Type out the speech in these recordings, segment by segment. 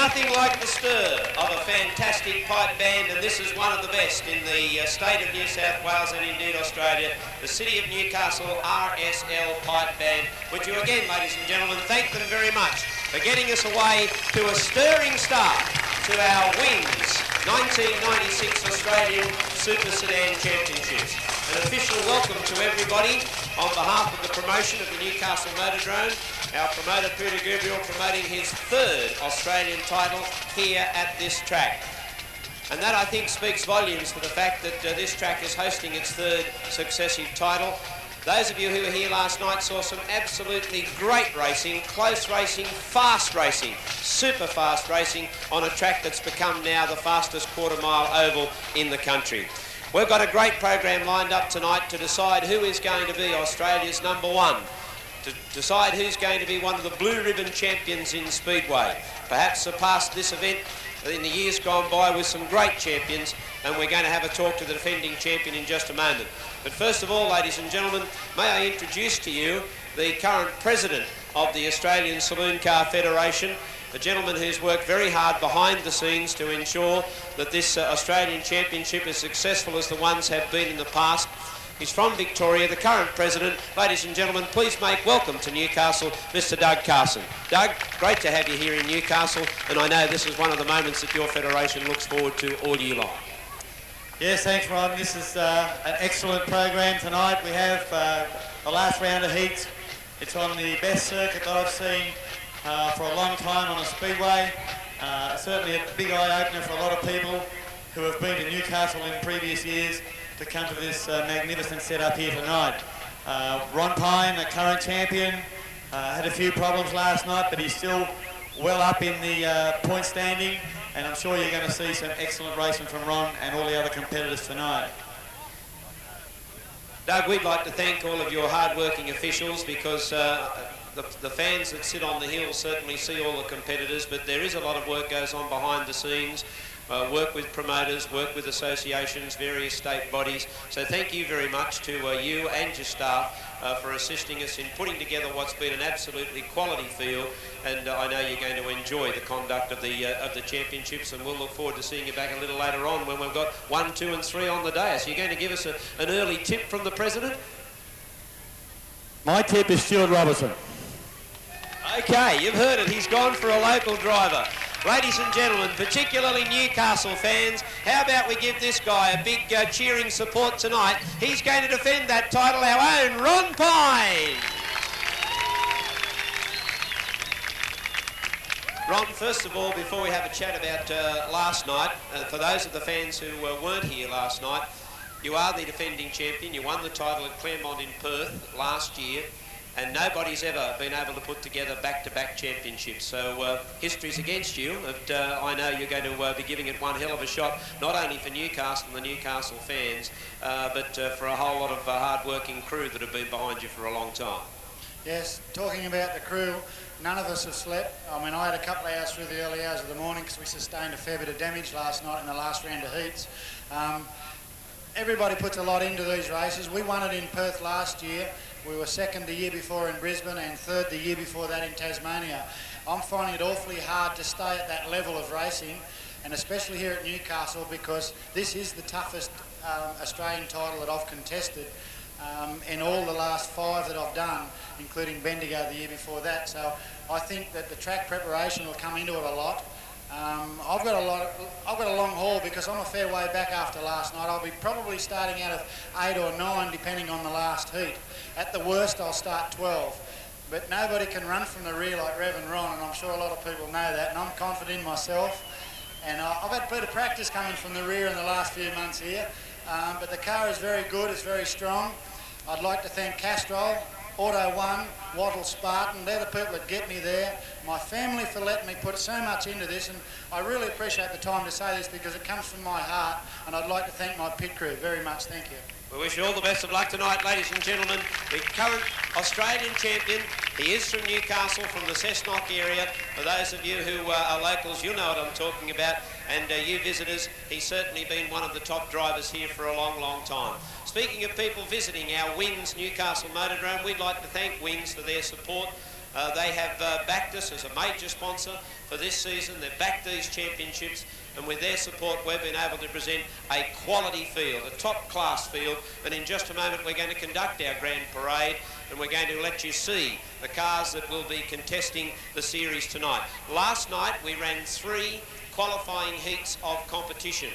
nothing like the stir of a fantastic pipe band, and this is one of the best in the state of New South Wales and indeed Australia, the City of Newcastle RSL Pipe Band. Would you again, ladies and gentlemen, thank them very much for getting us away to a stirring start to our Wings 1996 Australian Super Sedan Championships. An official welcome to everybody on behalf of the promotion of the Newcastle Motordrome. Our promoter Peter Gabriel promoting his third Australian title here at this track. And that, I think, speaks volumes for the fact that this track is hosting its third successive title. Those of you who were here last night saw some absolutely great racing, close racing, fast racing, super fast racing on a track that's become now the fastest quarter-mile oval in the country. We've got a great program lined up tonight to decide who is going to be Australia's #1, to decide who's going to be one of the blue ribbon champions in Speedway. Perhaps surpassed this event in the years gone by with some great champions, and we're going to have a talk to the defending champion in just a moment. But first of all, ladies and gentlemen, may I introduce to you the current president of the Australian Saloon Car Federation, a gentleman who's worked very hard behind the scenes to ensure that this Australian Championship is successful as the ones have been in the past. He's from Victoria, the current president. Ladies and gentlemen, please make welcome to Newcastle, Mr. Doug Carson. Doug, great to have you here in Newcastle, and I know this is one of the moments that your federation looks forward to all year long. Yes, thanks, Ron. This is an excellent program tonight. We have the last round of heats. It's on the best circuit that I've seen for a long time on a speedway. Certainly a big eye-opener for a lot of people who have been to Newcastle in previous years to come to this magnificent setup here tonight. Ron Pine, the current champion, had a few problems last night, but he's still well up in the point standing, and I'm sure you're going to see some excellent racing from Ron and all the other competitors tonight. Doug, we'd like to thank all of your hard-working officials, because the fans that sit on the hill certainly see all the competitors, but there is a lot of work goes on behind the scenes. Work with promoters, work with associations, various state bodies. So thank you very much to you and your staff for assisting us in putting together what's been an absolutely quality field, and I know you're going to enjoy the conduct of the championships, and we'll look forward to seeing you back a little later on when we've got 1, 2 and 3 on the day. So you're going to give us an early tip from the president? My tip is Stuart Robertson. Okay, you've heard it. He's gone for a local driver. Ladies and gentlemen, particularly Newcastle fans, how about we give this guy a big cheering support tonight? He's going to defend that title, our own Ron Pine. Ron, first of all, before we have a chat about last night, for those of the fans who weren't here last night, you are the defending champion. You won the title at Claremont in Perth last year, and nobody's ever been able to put together back-to-back championships. So history's against you, but I know you're going to be giving it one hell of a shot, not only for Newcastle and the Newcastle fans, but for a whole lot of hard-working crew that have been behind you for a long time. Yes, talking about the crew, none of us have slept. I mean, I had a couple of hours through the early hours of the morning because we sustained a fair bit of damage last night in the last round of heats. Everybody puts a lot into these races. We won it in Perth last year. We were second the year before in Brisbane and third the year before that in Tasmania. I'm finding it awfully hard to stay at that level of racing, and especially here at Newcastle, because this is the toughest Australian title that I've contested in all the last 5 that I've done, including Bendigo the year before that. So I think that the track preparation will come into it a lot. I've got a long haul because I'm a fair way back after last night. I'll be probably starting out of 8 or 9 depending on the last heat. At the worst I'll start 12. But nobody can run from the rear like Rev and Ron, and I'm sure a lot of people know that, and I'm confident in myself. And I've had a bit of practice coming from the rear in the last few months here, but the car is very good, it's very strong. I'd like to thank Castrol, Auto One, Wattle Spartan, they're the people that get me there. My family for letting me put so much into this, and I really appreciate the time to say this because it comes from my heart, and I'd like to thank my pit crew very much. Thank you. We wish you all the best of luck tonight, ladies and gentlemen. The current Australian champion, he is from Newcastle, from the Cessnock area. For those of you who are locals, you'll know what I'm talking about. And you visitors, he's certainly been one of the top drivers here for a long, long time. Speaking of people visiting our Wings Newcastle Motordrome, we'd like to thank Wings for their support They have backed us as a major sponsor for this season. They've backed these championships, and with their support we've been able to present a quality field, a top-class field. And in just a moment we're going to conduct our grand parade, and we're going to let you see the cars that will be contesting the series tonight. Last night we ran 3 qualifying heats of competition,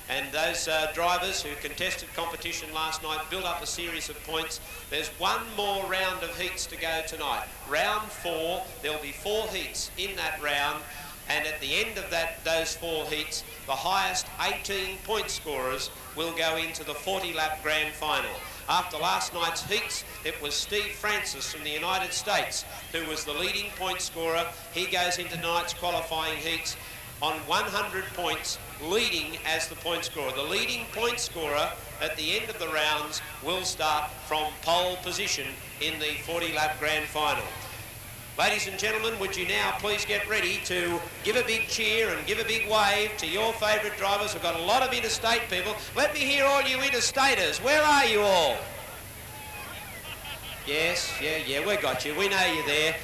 and those drivers who contested competition last night built up a series of points. There's one more round of heats to go tonight. Round 4, there'll be 4 heats in that round, and at the end of those 4 heats, the highest 18 point scorers will go into the 40-lap grand final. After last night's heats, it was Steve Francis from the United States who was the leading point scorer. He goes into tonight's qualifying heats on 100 points, leading as the point scorer. The leading point scorer at the end of the rounds will start from pole position in the 40-lap grand final. Ladies and gentlemen, would you now please get ready to give a big cheer and give a big wave to your favourite drivers. We've got a lot of interstate people. Let me hear all you interstaters. Where are you all? Yes, yeah, we got you. We know you're there.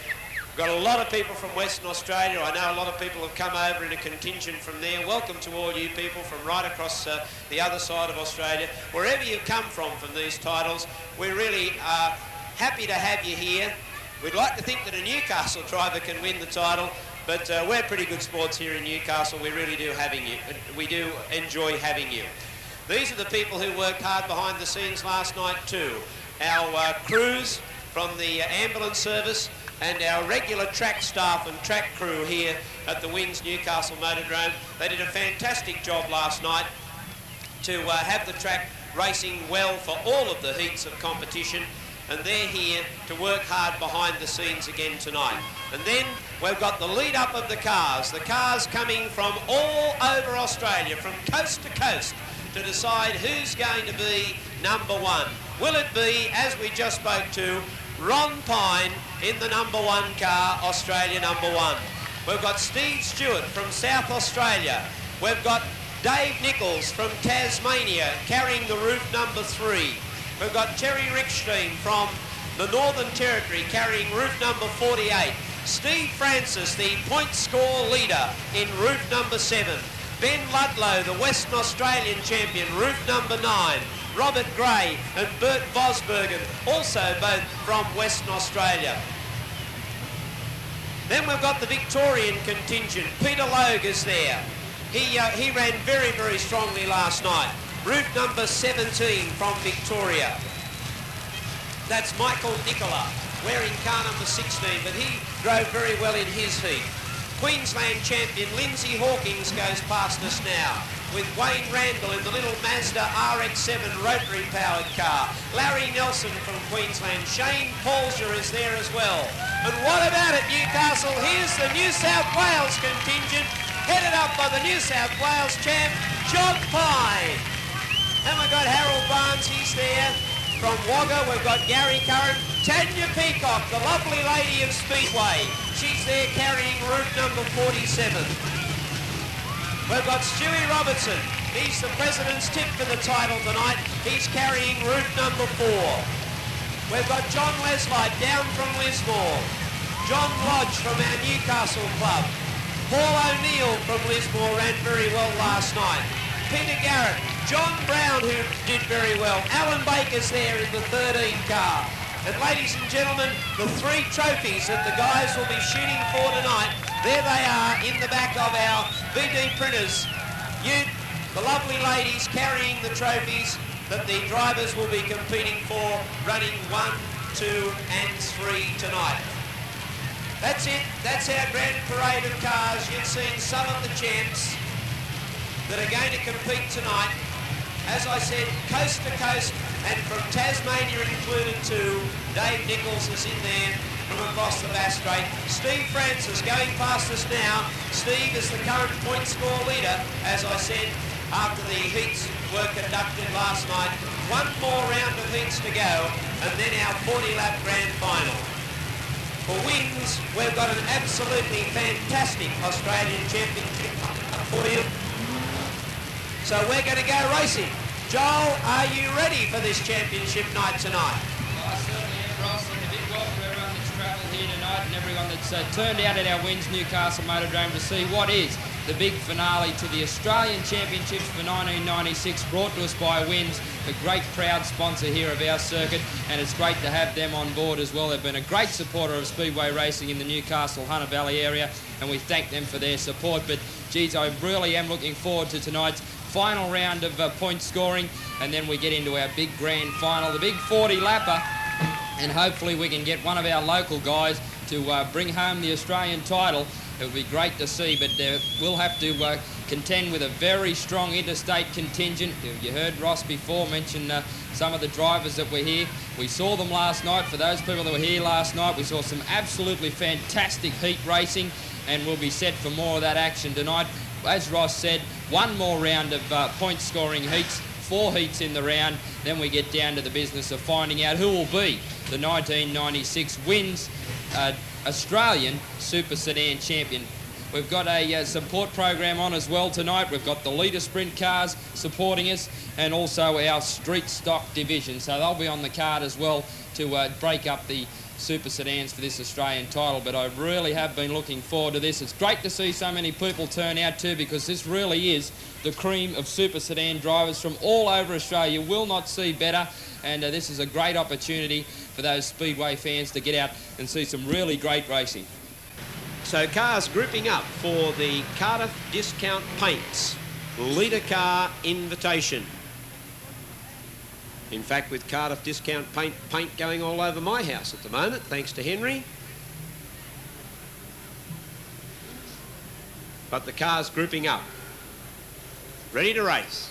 We've got a lot of people from Western Australia. I know a lot of people have come over in a contingent from there. Welcome to all you people from right across the other side of Australia. Wherever you've come from these titles, we're really happy to have you here. We'd like to think that a Newcastle driver can win the title, but we're pretty good sports here in Newcastle. We really do we do enjoy having you. These are the people who worked hard behind the scenes last night too. Our crews from the ambulance service and our regular track staff and track crew here at the Wins Newcastle Motordrome. They did a fantastic job last night to have the track racing well for all of the heats of competition, and they're here to work hard behind the scenes again tonight. And then we've got the lead up of the cars coming from all over Australia, from coast to coast, to decide who's going to be number 1. Will it be, as we just spoke to, Ron Pine in the number 1 car, Australia number 1. We've got Steve Stewart from South Australia. We've got Dave Nichols from Tasmania carrying the roof number 3. We've got Terry Rickstein from the Northern Territory carrying roof number 48. Steve Francis, the point score leader, in roof number 7. Ben Ludlow, the Western Australian champion, roof number 9. Robert Gray and Bert Vosbergen, also both from Western Australia. Then we've got the Victorian contingent. Peter Logue is there. He ran very, very strongly last night. Roof number 17 from Victoria. That's Michael Nicola, wearing car number 16, but he drove very well in his heat. Queensland champion Lindsay Hawkins goes past us now, with Wayne Randall in the little Mazda RX-7 rotary powered car. Larry Nelson from Queensland. Shane Paulser is there as well. And what about it, Newcastle? Here's the New South Wales contingent, headed up by the New South Wales champ, John Pine. And we've got Harold Barnes, he's there. From Wagga, we've got Gary Curran. Tanya Peacock, the lovely lady of Speedway. She's there carrying route number 47. We've got Stewie Robertson. He's the president's tip for the title tonight. He's carrying route number 4. We've got John Leslight down from Lismore. John Lodge from our Newcastle club. Paul O'Neill from Lismore ran very well last night. Peter Garrett, John Brown, who did very well. Alan Baker's there in the 13 car. And ladies and gentlemen, the 3 trophies that the guys will be shooting for tonight, there they are in the back of our BD printers. The lovely ladies carrying the trophies that the drivers will be competing for, running 1, 2 and 3 tonight. That's it. That's our grand parade of cars. You've seen some of the champs that are going to compete tonight. As I said, coast to coast, and from Tasmania included too. Dave Nichols is in there from across the Bass Strait. Steve Francis going past us now. Steve is the current point score leader, as I said, after the heats were conducted last night. 1 more round of heats to go, and then our 40-lap grand final. For wins, we've got an absolutely fantastic Australian championship for you. So we're going to go racing. Joel, are you ready for this championship night tonight? I certainly am, Ross. And a big welcome to everyone that's travelling here tonight and everyone that's turned out at our Wins Newcastle Motordrome to see what is the big finale to the Australian Championships for 1996, brought to us by Wins, a great proud sponsor here of our circuit, and it's great to have them on board as well. They've been a great supporter of speedway racing in the Newcastle Hunter Valley area, and we thank them for their support. But geez, I really am looking forward to tonight's final round of point scoring, and then we get into our big grand final, the big 40 lapper, and hopefully we can get one of our local guys to bring home the Australian title. It would be great to see, but we'll have to contend with a very strong interstate contingent. You heard Ross before mention some of the drivers that were here. We saw them last night. For those people that were here last night, we saw some absolutely fantastic heat racing, and we'll be set for more of that action tonight. As Ross said, one more round of point scoring heats, 4 heats in the round, then we get down to the business of finding out who will be the 1996 Wins Australian Super Sedan champion. We've got a support program on as well tonight. We've got the Litre sprint cars supporting us, and also our street stock division, so they'll be on the card as well to break up the Super Sedans for this Australian title. But I really have been looking forward to this. It's great to see so many people turn out too, because this really is the cream of Super Sedan drivers from all over Australia. You will not see better, and this is a great opportunity for those speedway fans to get out and see some really great racing. So cars grouping up for the Cardiff Discount Paints Litre Car Invitation. In fact, with Cardiff Discount paint going all over my house at the moment, thanks to Henry. But the car's grouping up, ready to race.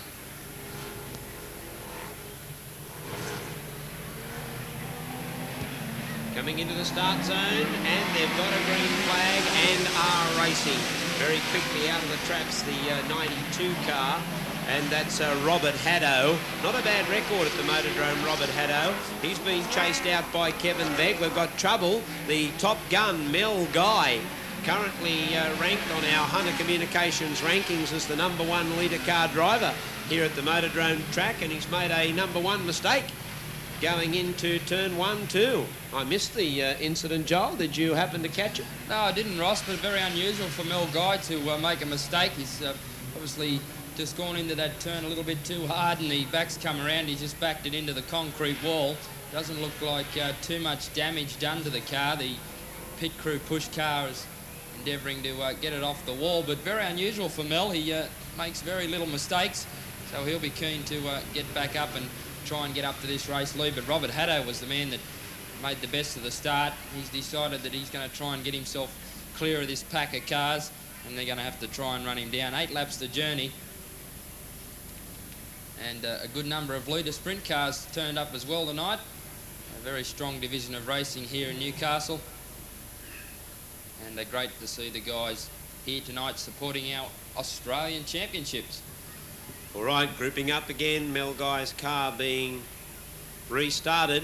Coming into the start zone, and they've got a green flag and are racing. Very quickly out of the traps, the 92 car. And that's Robert Haddo. Not a bad record at the Motordrome, Robert Haddo. He's been chased out by Kevin Begg. We've got trouble. The top gun, Mel Guy, currently ranked on our Hunter Communications rankings as the #1 Litre car driver here at the Motordrome track, and he's made a #1 mistake going into turn 1, 2. I missed the incident, Joel. Did you happen to catch it? No, I didn't, Ross, but very unusual for Mel Guy to make a mistake. He's obviously just gone into that turn a little bit too hard, and the back's come around. He just backed it into the concrete wall. Doesn't look like too much damage done to the car. The pit crew push car is endeavouring to get it off the wall, but very unusual for Mel. He makes very little mistakes, so he'll be keen to get back up and try and get up to this race lead. But Robert Haddo was the man that made the best of the start. He's decided that he's going to try and get himself clear of this pack of cars, and they're going to have to try and run him down. 8 laps the journey. And a good number of Litre sprint cars turned up as well tonight. A very strong division of racing here in Newcastle. And they're great to see the guys here tonight supporting our Australian Championships. All right, grouping up again. Mel Guy's car being restarted.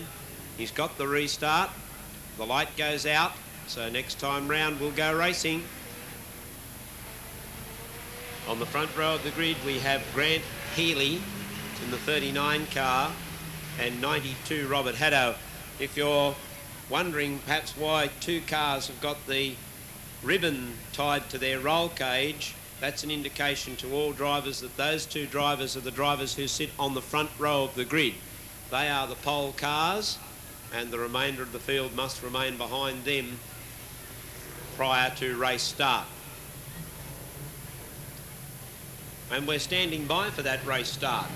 He's got the restart. The light goes out. So next time round we'll go racing. On the front row of the grid we have Grant Healy in the 39 car and 92 Robert Haddo. If you're wondering perhaps why 2 cars have got the ribbon tied to their roll cage, that's an indication to all drivers that those 2 drivers are the drivers who sit on the front row of the grid. They are the pole cars, and the remainder of the field must remain behind them prior to race start. And we're standing by for that race start.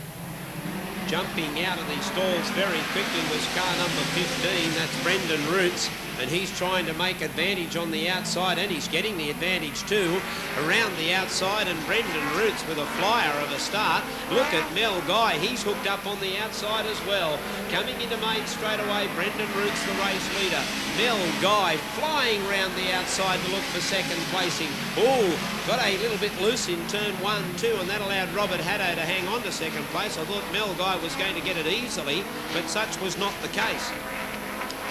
Jumping out of these stalls very quickly was car number 15, that's Brendan Roots, and he's trying to make advantage on the outside, and he's getting the advantage too around the outside, and Brendan Roots with a flyer of a start. Look at Mel Guy, he's hooked up on the outside as well. Coming into main straight away, Brendan Roots the race leader. Mel Guy flying round the outside to look for second placing. Oh, got a little bit loose in turn 1, 2, and that allowed Robert Haddo to hang on to second place. I thought Mel Guy was going to get it easily, but such was not the case.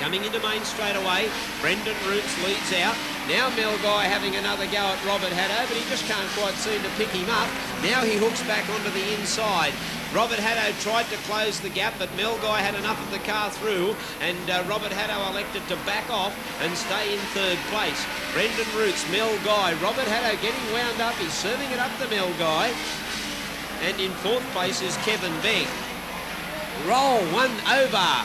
Coming into main straight away, Brendan Roots leads out. Now Mel Guy having another go at Robert Haddo, but he just can't quite seem to pick him up. Now he hooks back onto the inside. Robert Haddo tried to close the gap, but Mel Guy had enough of the car through, and Robert Haddo elected to back off and stay in third place. Brendan Roots, Mel Guy, Robert Haddo getting wound up. He's serving it up to Mel Guy. And in fourth place is Kevin Begg. Roll one over.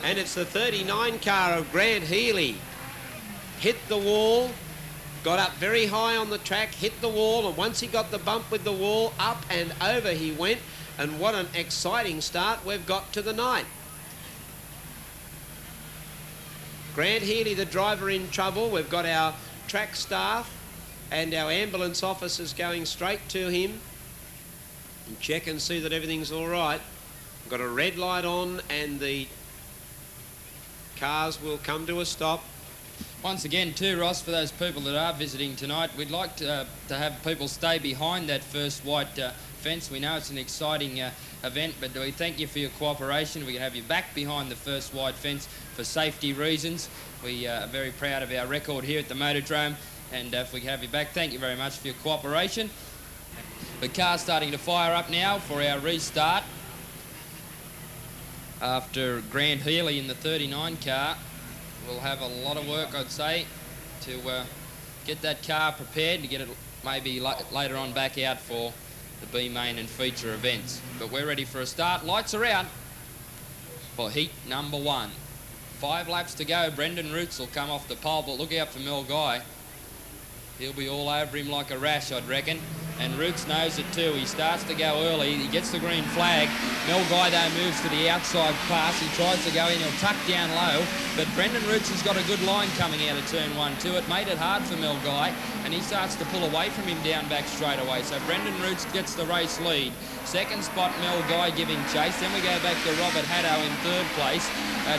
And it's the 39 car of Grant Healy. Hit the wall, got up very high on the track, hit the wall, and once he got the bump with the wall, up and over he went. And what an exciting start we've got to the night. Grant Healy, the driver, in trouble. We've got our track staff and our ambulance officers going straight to him and check and see that everything's all right. We've got a red light on and the cars will come to a stop. Once again, too, Ross, for those people that are visiting tonight, we'd like to have people stay behind that first white fence. We know it's an exciting event, but we thank you for your cooperation. We can have you back behind the first white fence for safety reasons. We are very proud of our record here at the Motordrome, and if we can have you back, thank you very much for your cooperation. The car's starting to fire up now for our restart. After Grant Healy in the 39 car, we'll have a lot of work, I'd say, to get that car prepared to get it maybe later on back out for the B main and feature events. But we're ready for a start. Lights are out for heat number 1. 5 laps to go. Brendan Roots will come off the pole, but look out for Mel Guy. He'll be all over him like a rash, I'd reckon. And Roots knows it too. He starts to go early. He gets the green flag. Mel Guy, though, moves to the outside pass. He tries to go in. He'll tuck down low. But Brendan Roots has got a good line coming out of turn 1 too. It made it hard for Mel Guy, and he starts to pull away from him down back straight away. So Brendan Roots gets the race lead. Second spot, Mel Guy giving chase. Then we go back to Robert Haddo in third place.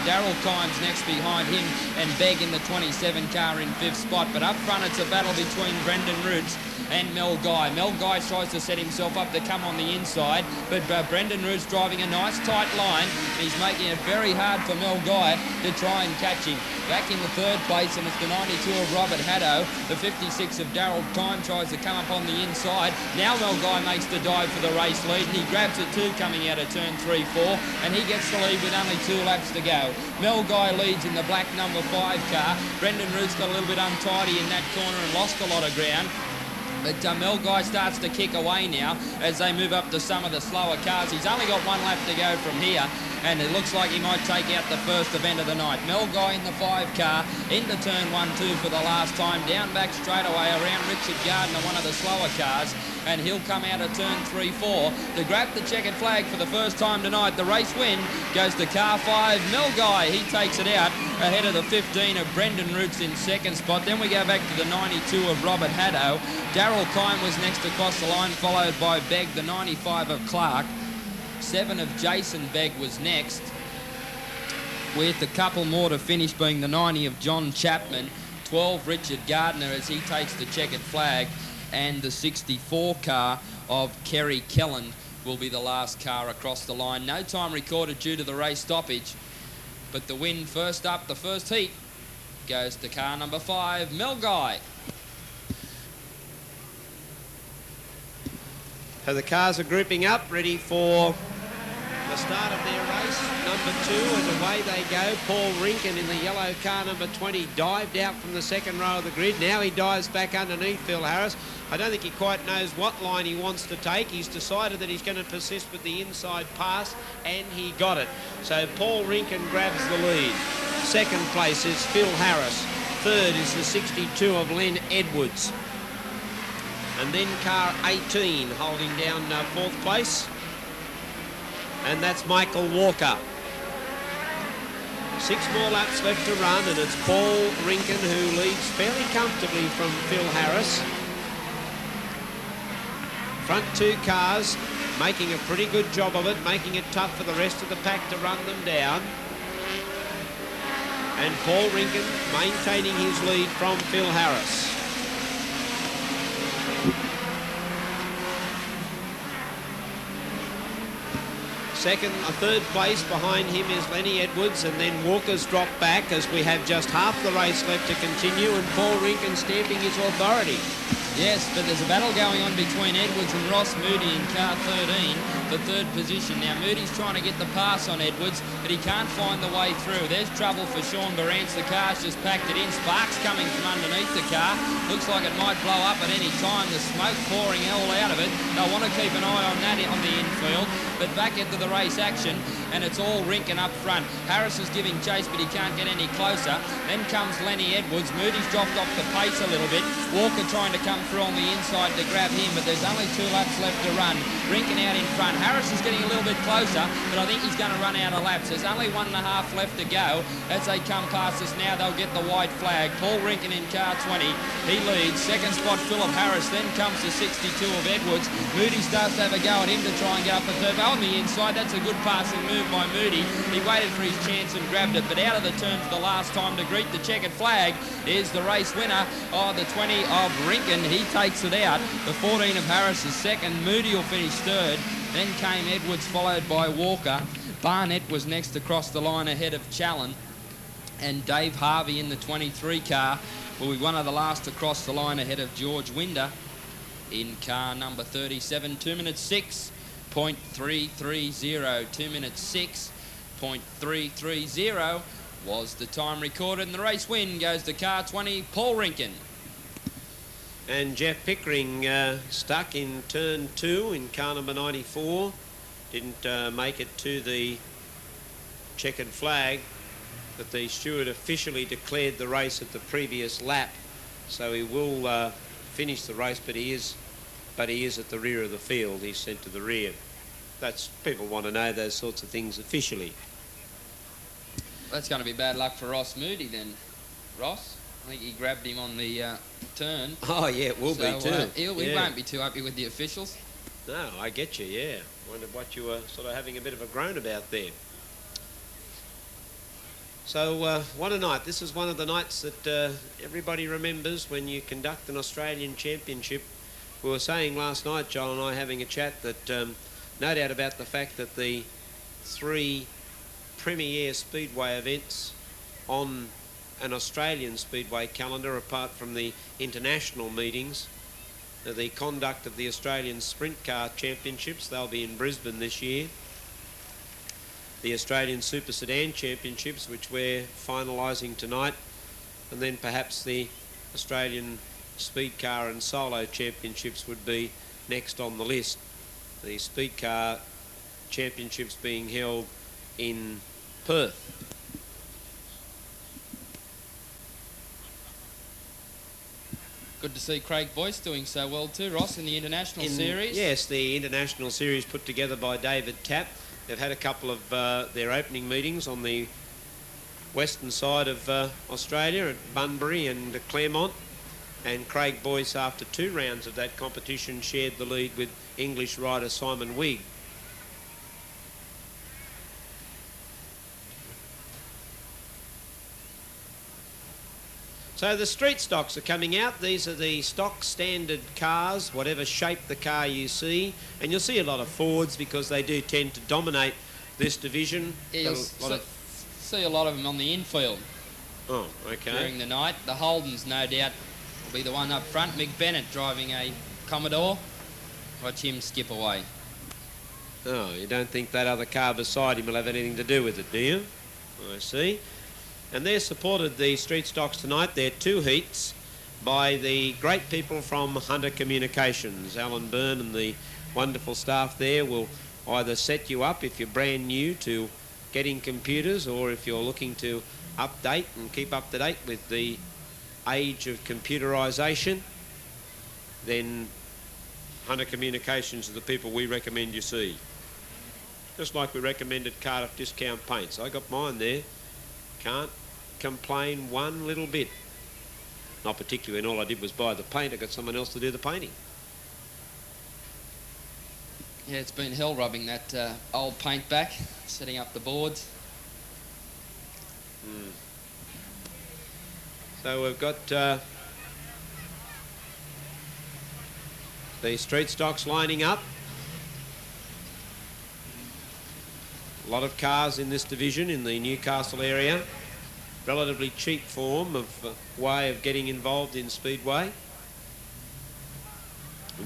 Darryl Kimes next behind him, and Begg in the 27 car in 5th spot. But up front, it's a battle between Brendan Roots and Mel Guy. Mel Guy tries to set himself up to come on the inside, but Brendan Roots driving a nice tight line. He's making it very hard for Mel Guy to try and catch him. Back in the third place, and it's the 92 of Robert Haddo. The 56 of Darryl Time tries to come up on the inside. Now Mel Guy makes the dive for the race lead, and he grabs it too coming out of turn 3-4, and he gets the lead with only 2 laps to go. Mel Guy leads in the black number 5 car. Brendan Roots got a little bit untidy in that corner and lost a lot of ground. But Mel Guy starts to kick away now as they move up to some of the slower cars. He's only got 1 lap to go from here, and it looks like he might take out the first event of the night. Mel Guy in the 5 car into turn 1-2 for the last time, down back straight away around Richard Gardner, one of the slower cars, and he'll come out of turn 3-4 to grab the checkered flag for the first time tonight. The race win goes to car 5, Mel Guy. He takes it out ahead of the 15 of Brendan Roots in second spot. Then we go back to the 92 of Robert Haddo. Darryl Kine was next across the line, followed by Begg, the 95 of Clark. 7 of Jason Begg was next, with a couple more to finish, being the 90 of John Chapman, 12 Richard Gardner as he takes the checkered flag, and the 64 car of Kerry Kelland will be the last car across the line. No time recorded due to the race stoppage, but the win first up, the first heat, goes to car number 5, Mel Guy. So the cars are grouping up, ready for the start of their race. Number 2, and away they go. Paul Rinken in the yellow car, number 20, dived out from the second row of the grid. Now he dives back underneath Phil Harris. I don't think he quite knows what line he wants to take. He's decided that he's going to persist with the inside pass, and he got it. So Paul Rinken grabs the lead. Second place is Phil Harris. Third is the 62 of Len Edwards. And then car 18 holding down 4th place. And that's Michael Walker. 6 more laps left to run, and it's Paul Rinken who leads fairly comfortably from Phil Harris. Front 2 cars making a pretty good job of it, making it tough for the rest of the pack to run them down. And Paul Rinken maintaining his lead from Phil Harris. Third place behind him is Lenny Edwards, and then Walker's dropped back as we have just half the race left to continue, and Paul Rinken stamping his authority. Yes, but there's a battle going on between Edwards and Ross Moody in car 13 for third position. Now, Moody's trying to get the pass on Edwards, but he can't find the way through. There's trouble for Sean Barance. The car's just packed it in. Sparks coming from underneath the car. Looks like it might blow up at any time. The smoke pouring all out of it. They'll want to keep an eye on that on the infield. But back into the race action, and it's all Rinkin up front. Harris is giving chase, but he can't get any closer. Then comes Lenny Edwards. Moody's dropped off the pace a little bit. Walker trying to come through on the inside to grab him, but there's only 2 laps left to run. Rinkin out in front. Harris is getting a little bit closer, but I think he's going to run out of laps. There's only 1.5 left to go. As they come past us now, they'll get the white flag. Paul Rinkin in car 20. He leads. Second spot, Philip Harris. Then comes the 62 of Edwards. Moody starts to have a go at him to try and get up the turbo on the inside. That's a good passing move by Moody. He waited for his chance and grabbed it, but out of the turn for the last time to greet the checkered flag is the race winner, the 20 of Rinkin. He takes it out. The 14 of Harris is second. Moody will finish third. Then came Edwards, followed by Walker. Barnett was next across the line ahead of Challen. And Dave Harvey in the 23 car will be one of the last to cross the line ahead of George Winder in car number 37. 2 minutes 6.330. 2 minutes 6.330 was the time recorded, and the race win goes to car 20, Paul Rinkin. And Jeff Pickering stuck in turn 2 in car number 94. Didn't make it to the checkered flag, but the steward officially declared the race at the previous lap, so he will finish the race, but he is at the rear of the field. He's sent to the rear. That's, people want to know those sorts of things officially. That's going to be bad luck for Ross Moody then, Ross. I think he grabbed him on the turn. Oh, yeah, it will be too. He won't be too happy with the officials. No, I get you, yeah. Wondered what you were sort of having a bit of a groan about there. So, what a night. This is one of the nights that everybody remembers when you conduct an Australian Championship. We were saying last night, Joel and I having a chat, that no doubt about the fact that the 3 premier speedway events on an Australian speedway calendar, apart from the international meetings, the conduct of the Australian Sprint Car Championships, they'll be in Brisbane this year. The Australian Super Sedan Championships, which we're finalising tonight, and then perhaps the Australian Speed Car and Solo Championships would be next on the list. The Speed Car Championships being held in Perth. Good to see Craig Boyce doing so well too, Ross, in the International Series. Yes, the International Series put together by David Tapp. They've had a couple of their opening meetings on the western side of Australia at Bunbury and Claremont. And Craig Boyce, after 2 rounds of that competition, shared the lead with English rider Simon Wigg. So the street stocks are coming out. These are the stock standard cars, whatever shape the car you see. And you'll see a lot of Fords because they do tend to dominate this division. Yeah, you'll see a lot of them on the infield. Oh, okay. During the night. The Holdens, no doubt, will be the one up front. Mick Bennett driving a Commodore. Watch him skip away. Oh, you don't think that other car beside him will have anything to do with it, do you? I see. And they're supported, the street stocks tonight. They're 2 heats by the great people from Hunter Communications. Alan Byrne and the wonderful staff there will either set you up if you're brand new to getting computers, or if you're looking to update and keep up to date with the age of computerisation, then Hunter Communications are the people we recommend you see. Just like we recommended Cardiff Discount Paints. I got mine there. Can't complain one little bit. Not particularly when all I did was buy the paint. I got someone else to do the painting. Yeah, it's been hell rubbing that old paint back, setting up the boards. So we've got the street stocks lining up. A lot of cars in this division in the Newcastle area. Relatively cheap form of way of getting involved in speedway.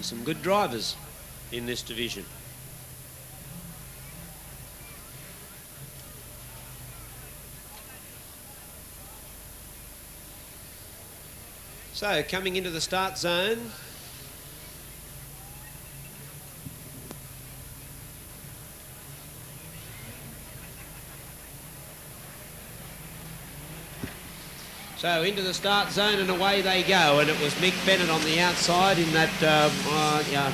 some good drivers in this division. So coming into the start zone, so into the start zone and away they go, and it was Mick Bennett on the outside in that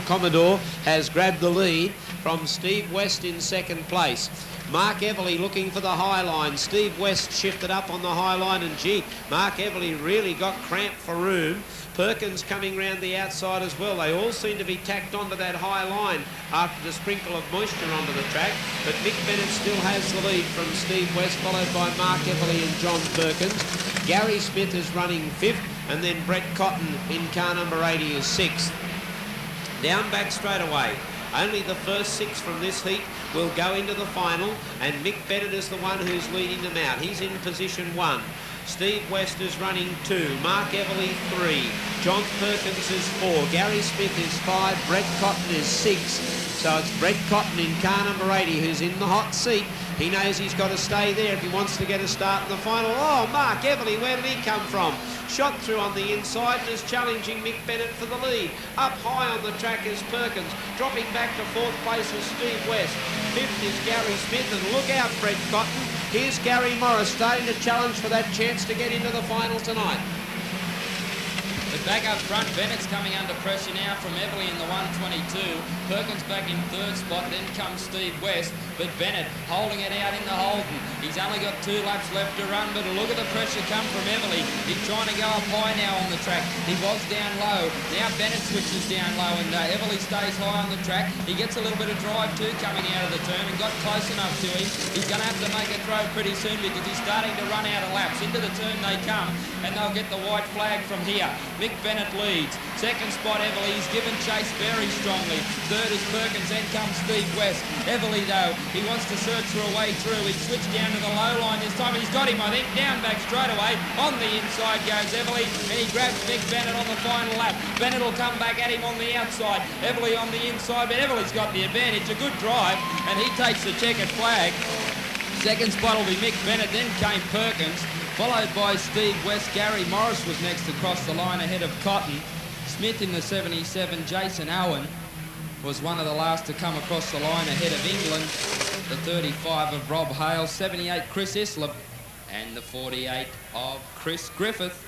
Commodore has grabbed the lead from Steve West in second place. Mark Everly looking for the high line. Steve West shifted up on the high line, and gee, Mark Everly really got cramped for room. Perkins coming round the outside as well. They all seem to be tacked onto that high line after the sprinkle of moisture onto the track, but Mick Bennett still has the lead from Steve West, followed by Mark Everly and John Perkins. Gary Smith is running fifth, and then Brett Cotton in car number 80 is sixth. Down back straight away. Only the first 6 from this heat will go into the final, and Mick Bennett is the one who's leading them out. He's in position 1. Steve West is running 2. Mark Everly 3. John Perkins is 4. Gary Smith is 5. Brett Cotton is 6. So it's Brett Cotton in car number 80 who's in the hot seat. He knows he's got to stay there if he wants to get a start in the final. Oh, Mark Everly, where did he come from? Shot through on the inside and is challenging Mick Bennett for the lead. Up high on the track is Perkins. Dropping back to 4th place is Steve West. 5th is Gary Smith, and look out, Brett Cotton. Here's Gary Morris starting to challenge for that chance to get into the final tonight. But back up front, Bennett's coming under pressure now from Everly in the 122. Perkins back in 3rd spot, then comes Steve West. But Bennett holding it out in the Holden. He's only got 2 laps left to run, but look at the pressure come from Everly. He's trying to go up high now on the track. He was down low. Now Bennett switches down low, and Everly stays high on the track. He gets a little bit of drive too coming out of the turn and got close enough to him. He's going to have to make a throw pretty soon because he's starting to run out of laps. Into the turn they come, and they'll get the white flag from here. Mick Bennett leads. 2nd spot, Everly. He's given chase very strongly. 3rd is Perkins, then comes Steve West. Everly, though, he wants to search for a way through. He switched down to the low line this time, and he's got him, I think. Down back straight away. On the inside goes Everly, and he grabs Mick Bennett on the final lap. Bennett will come back at him on the outside. Everly on the inside, but Everly's got the advantage. A good drive, and he takes the checkered flag. 2nd spot will be Mick Bennett, then came Perkins, followed by Steve West. Gary Morris was next across the line ahead of Cotton. Smith in the 77, Jason Owen, was one of the last to come across the line ahead of England. The 35 of Rob Hale, 78 Chris Islip, and the 48 of Chris Griffith.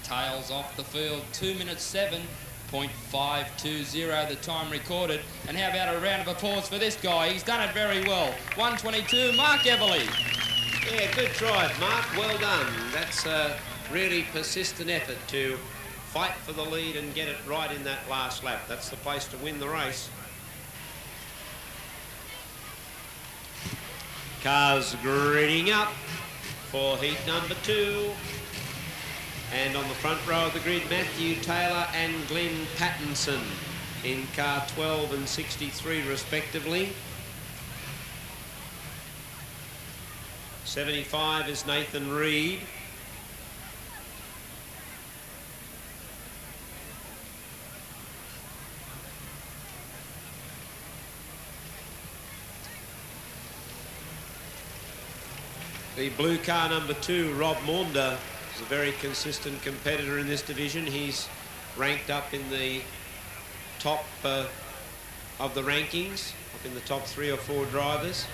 Tails off the field, 2 minutes 7.520 the time recorded. And how about a round of applause for this guy? He's done it very well. 122, Mark Everly. Yeah, good drive, Mark. Well done. That's a really persistent effort to fight for the lead and get it right in that last lap. That's the place to win the race. Cars griding up for heat number 2. And on the front row of the grid, Matthew Taylor and Glenn Pattinson in car 12 and 63 respectively. 75 is Nathan Reed. The blue car number 2, Rob Maunder, is a very consistent competitor in this division. He's ranked up in the top of the rankings, up in the top 3 or 4 drivers.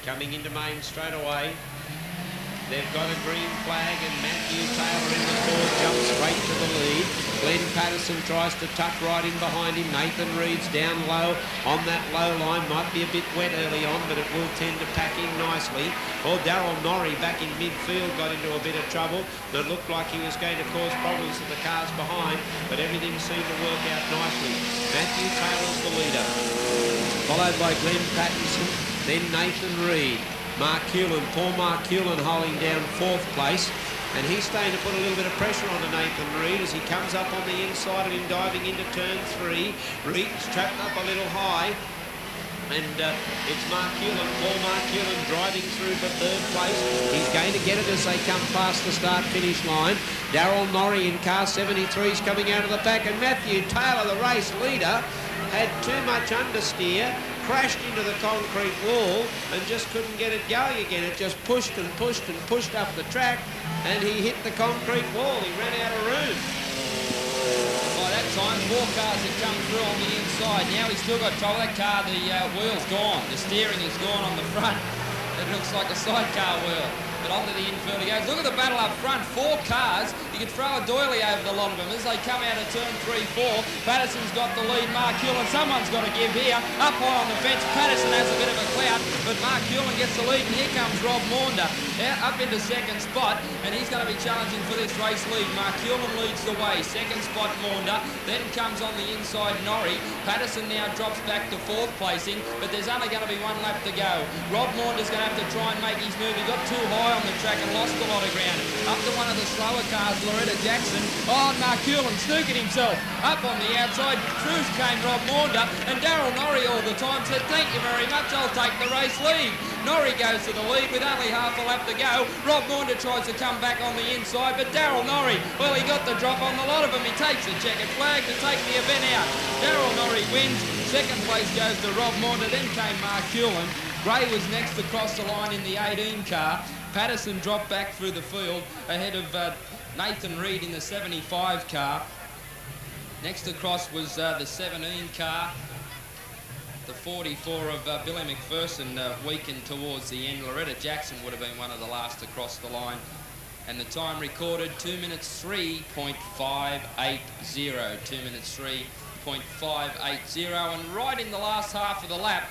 Coming into main straight away. They've got a green flag, and Matthew Taylor in the 4 jumps straight to the lead. Glenn Patterson tries to tuck right in behind him. Nathan Reed's down low on that low line. Might be a bit wet early on, but it will tend to pack in nicely. Well, Darryl Norrie back in midfield got into a bit of trouble. It looked like he was going to cause problems to the cars behind, but everything seemed to work out nicely. Matthew Taylor's the leader, followed by Glenn Patterson, then Nathan Reed. Mark Hewlin, poor Mark Hewlin holding down 4th place, and he's starting to put a little bit of pressure on to Nathan Reed as he comes up on the inside of him, diving into turn 3. Reed's trapped up a little high. And it's Mark Hewlin, Paul Mark Hewlin driving through for third place. He's going to get it as they come past the start-finish line. Darryl Norrie in car 73 is coming out of the back, and Matthew Taylor, the race leader, had too much understeer, crashed into the concrete wall and just couldn't get it going again. It just pushed and pushed and pushed up the track, and he hit the concrete wall. He ran out of room. By that time, 4 cars had come through on the inside. Now he's still got trouble. That car, the wheel's gone. The steering is gone on the front. It looks like a sidecar wheel. But onto the infield he goes. Look at the battle up front. 4 cars. You could throw a doily over the lot of them as they come out of turn 3-4. Patterson's got the lead. Mark Hewlin, someone's got to give here. Up high on the fence. Patterson has a bit of a clout, but Mark Hewlin gets the lead, and here comes Rob Maunder up into second spot, and he's going to be challenging for this race lead. Mark Hewlin leads the way. Second spot Maunder. Then comes on the inside Norrie. Patterson now drops back to 4th placing, but there's only going to be 1 lap to go. Rob Maunder's going to have to try and make his move. He got too high on the track and lost a lot of ground. Up to one of the slower cars, Loretta Jackson. Oh, Mark Hewlin snookered himself. Up on the outside, through came Rob Maunder, and Darryl Norrie all the time said, "Thank you very much, I'll take the race lead." Norrie goes to the lead with only half a lap to go. Rob Maunder tries to come back on the inside, but Darryl Norrie, well, he got the drop on the lot of them. He takes the checkered flag to take the event out. Darryl Norrie wins. Second place goes to Rob Maunder, then came Mark Hewlin. Gray was next to cross the line in the 18 car. Patterson dropped back through the field ahead of Nathan Reid in the 75 car. Next across was the 17 car. The 44 of Billy McPherson weakened towards the end. Loretta Jackson would have been one of the last to cross the line. And the time recorded, 2 minutes 3.580. 2 minutes 3.580. And right in the last half of the lap,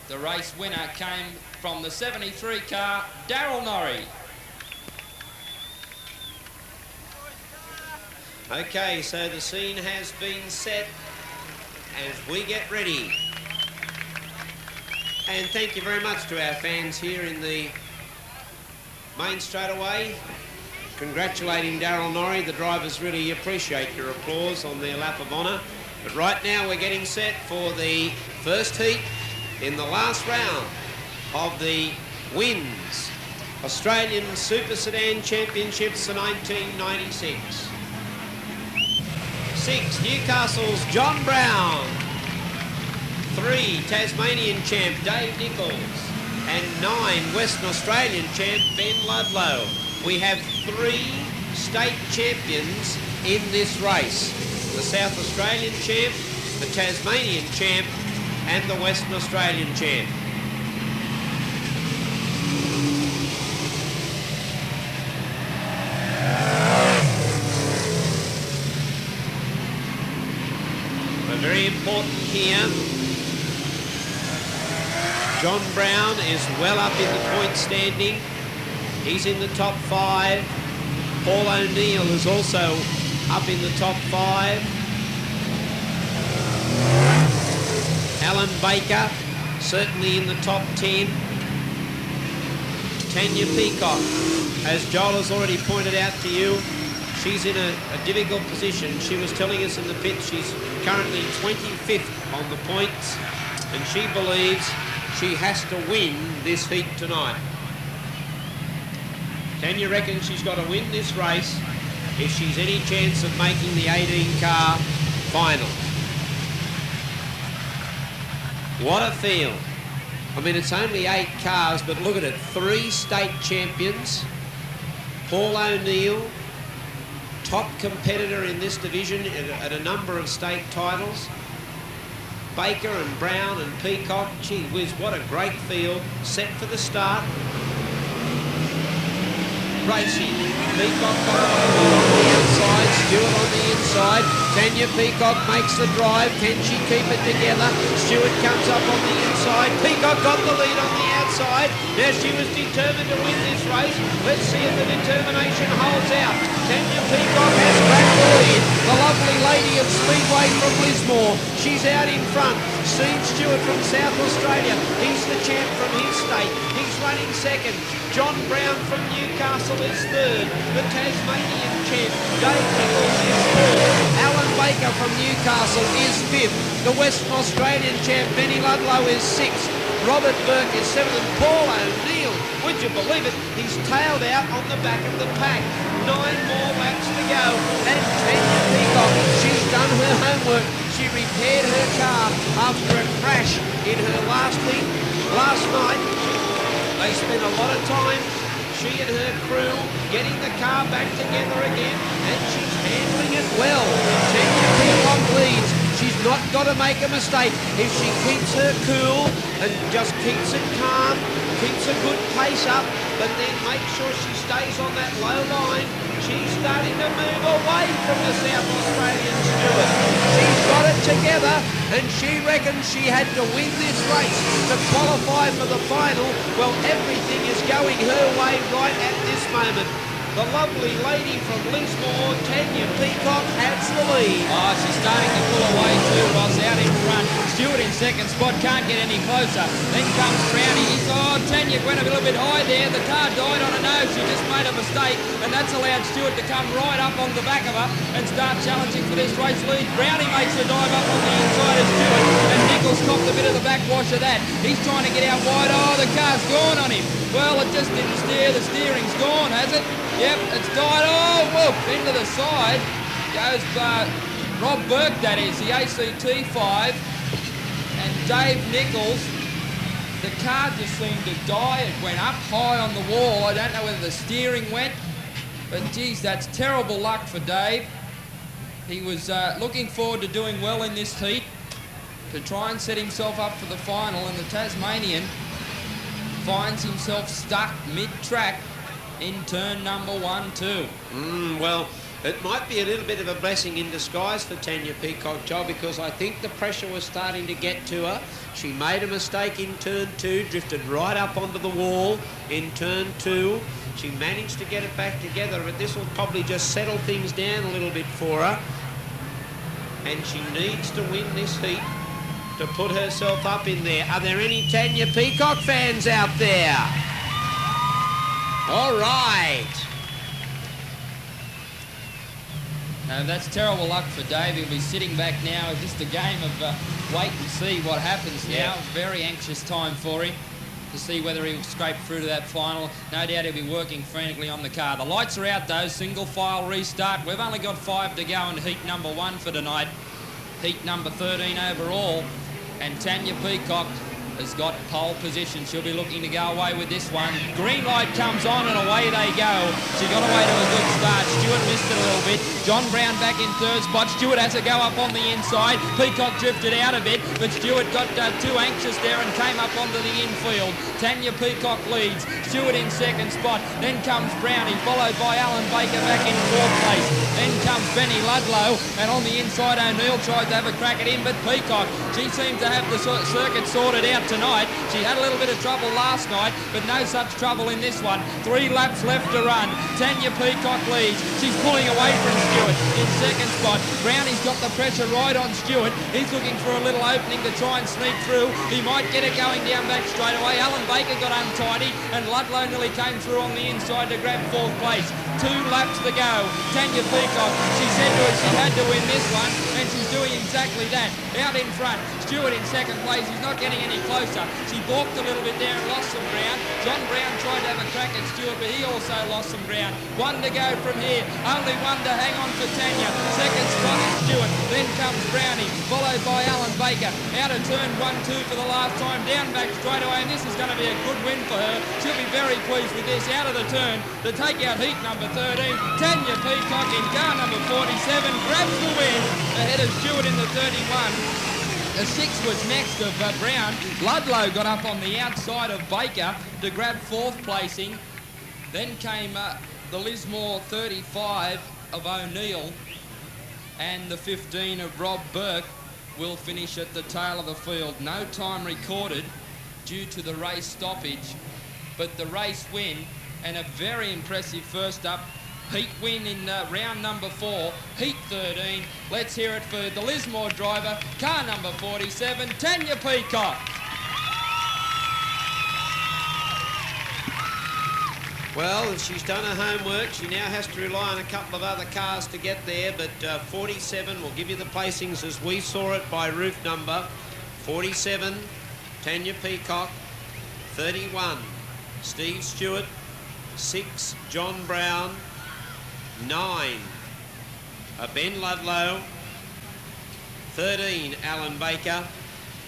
the race winner came from the 73 car, Darryl Norrie. Okay, so the scene has been set as we get ready. And thank you very much to our fans here in the main straightaway. Congratulating Darryl Norrie. The drivers really appreciate your applause on their lap of honour. But right now we're getting set for the first heat in the last round of the WINS Australian Super Sedan Championships for 1996. 6, Newcastle's John Brown. 3, Tasmanian champ Dave Nichols. And 9, Western Australian champ Ben Ludlow. We have 3 state champions in this race. The South Australian champ, the Tasmanian champ, and the Western Australian champ. But very important here, John Brown is well up in the point standing. He's in the top 5. Paul O'Neill is also up in the top 5. Alan Baker, certainly in the top 10. Tanya Peacock, as Joel has already pointed out to you, she's in a difficult position. She was telling us in the pit she's currently 25th on the points, and she believes she has to win this heat tonight. Tanya reckons she's got to win this race if she's any chance of making the 18-car final. What a field. I mean, it's only 8 cars, but look at it. 3 state champions. Paul O'Neill, top competitor in this division at a number of state titles. Baker and Brown and Peacock. Gee whiz, what a great field. Set for the start. Racing. Peacock on the outside, Stewart on the inside. Tanya Peacock makes the drive. Can she keep it together? Stewart comes up on the inside. Peacock got the lead on the outside. inside. Now she was determined to win this race. Let's see if the determination holds out. Tanya Peacock has grabbed the lead. The lovely lady of Speedway from Lismore. She's out in front. Sean Stewart from South Australia. He's the champ from his state. He's running second. John Brown from Newcastle is third. The Tasmanian champ, Dave Nichols, is third. Alan Baker from Newcastle is fifth. The Western Australian champ, Benny Ludlow, is sixth. Robert Burke is seventh. And Paul O'Neill, would you believe it, he's tailed out on the back of the pack. 9 more laps to go. And Tanya Peacock, she's done her homework. She repaired her car after a crash in her last heat last night. They spent a lot of time, she and her crew, getting the car back together again, and she's handling it well. Tanya Peacock leads. She's not got to make a mistake. If she keeps her cool and just keeps it calm, keeps a good pace up, but then make sure she stays on that low line, she's starting to move away from the South Australian Stewart. She's got it together, and she reckons she had to win this race to qualify for the final. Well, everything is going her way right at this moment. The lovely lady from Lismore, Tanya Peacock, has the lead. Oh, she's starting to pull away too. Ross out in front. Stewart in second spot, can't get any closer. Then comes Brownie. Tanya went a little bit high there. The car died on her nose. She just made a mistake, and that's allowed Stewart to come right up on the back of her and start challenging for this race lead. Brownie makes a dive up on the inside of Stewart, and Nichols copped a bit of the backwash of that. He's trying to get out wide. Oh, the car's gone on him. Well, it just didn't steer. The steering's gone, has it? Yep, it's died. Oh, whoop, into the side. Goes Rob Burke, that is, the ACT5. And Dave Nichols. The car just seemed to die. It went up high on the wall. I don't know whether the steering went. But, geez, that's terrible luck for Dave. He was looking forward to doing well in this heat to try and set himself up for the final. And the Tasmanian finds himself stuck mid-track in turn number 1-2. Well, it might be a little bit of a blessing in disguise for Tanya Peacock, Joe, because I think the pressure was starting to get to her. She made a mistake in turn 2, drifted right up onto the wall in turn 2. She managed to get it back together, but this will probably just settle things down a little bit for her. And she needs to win this heat to put herself up in there. Are there any Tanya Peacock fans out there? All right. No, that's terrible luck for Dave. He'll be sitting back now. It's just a game of wait and see what happens now. Very anxious time for him to see whether he'll scrape through to that final. No doubt he'll be working frantically on the car. The lights are out though. Single file restart. We've only got 5 to go in heat number 1 for tonight. Heat number 13 overall. And Tanya Peacock has got pole position. She'll be looking to go away with this one. Green light comes on and away they go. She got away to a good start. Stewart missed it a little bit. John Brown back in third spot. Stewart has to go up on the inside. Peacock drifted out a bit, but Stewart got too anxious there and came up onto the infield. Tanya Peacock leads. Stewart in second spot. Then comes Brownie, followed by Alan Baker back in fourth place. Then comes Benny Ludlow, and on the inside O'Neill tried to have a crack at him, but Peacock, she seems to have the circuit sorted out tonight. She had a little bit of trouble last night, but no such trouble in this one. 3 laps left to run. Tanya Peacock leads. She's pulling away from Stewart in second spot. Brownie's got the pressure right on Stewart. He's looking for a little opening to try and sneak through. He might get it going down back straight away. Alan Baker got untidy, and Ludlow nearly came through on the inside to grab fourth place. 2 laps to go. Tanya Peacock, she said to us she had to win this one, and she's doing exactly that. Out in front, Stewart in second place. He's not getting any closer. She balked a little bit there and lost some ground. John Brown tried to have a crack at Stewart, but he also lost some ground. 1 to go from here. Only 1 to hang on for Tanya. Second spot is Stewart. Then comes Brownie, followed by Alan Baker. Out of turn 1-2 for the last time. Down back straight away, and this is going to be a good win for her. She'll be very pleased with this. Out of the turn to take out heat number 13. Tanya Peacock in car number 47 grabs the win ahead of Stewart in the 31. The 6 was next of Brown. Ludlow got up on the outside of Baker to grab 4th placing. Then came the Lismore 35 of O'Neill, and the 15 of Rob Burke will finish at the tail of the field. No time recorded due to the race stoppage, but the race win, and a very impressive first up heat win in round number 4, heat 13. Let's hear it for the Lismore driver, car number 47, Tanya Peacock. Well, she's done her homework. She now has to rely on a couple of other cars to get there, but 47 will give you the placings as we saw it by route number. 47, Tanya Peacock. 31, Steve Stewart. 6, John Brown. 9, Ben Ludlow. 13, Alan Baker.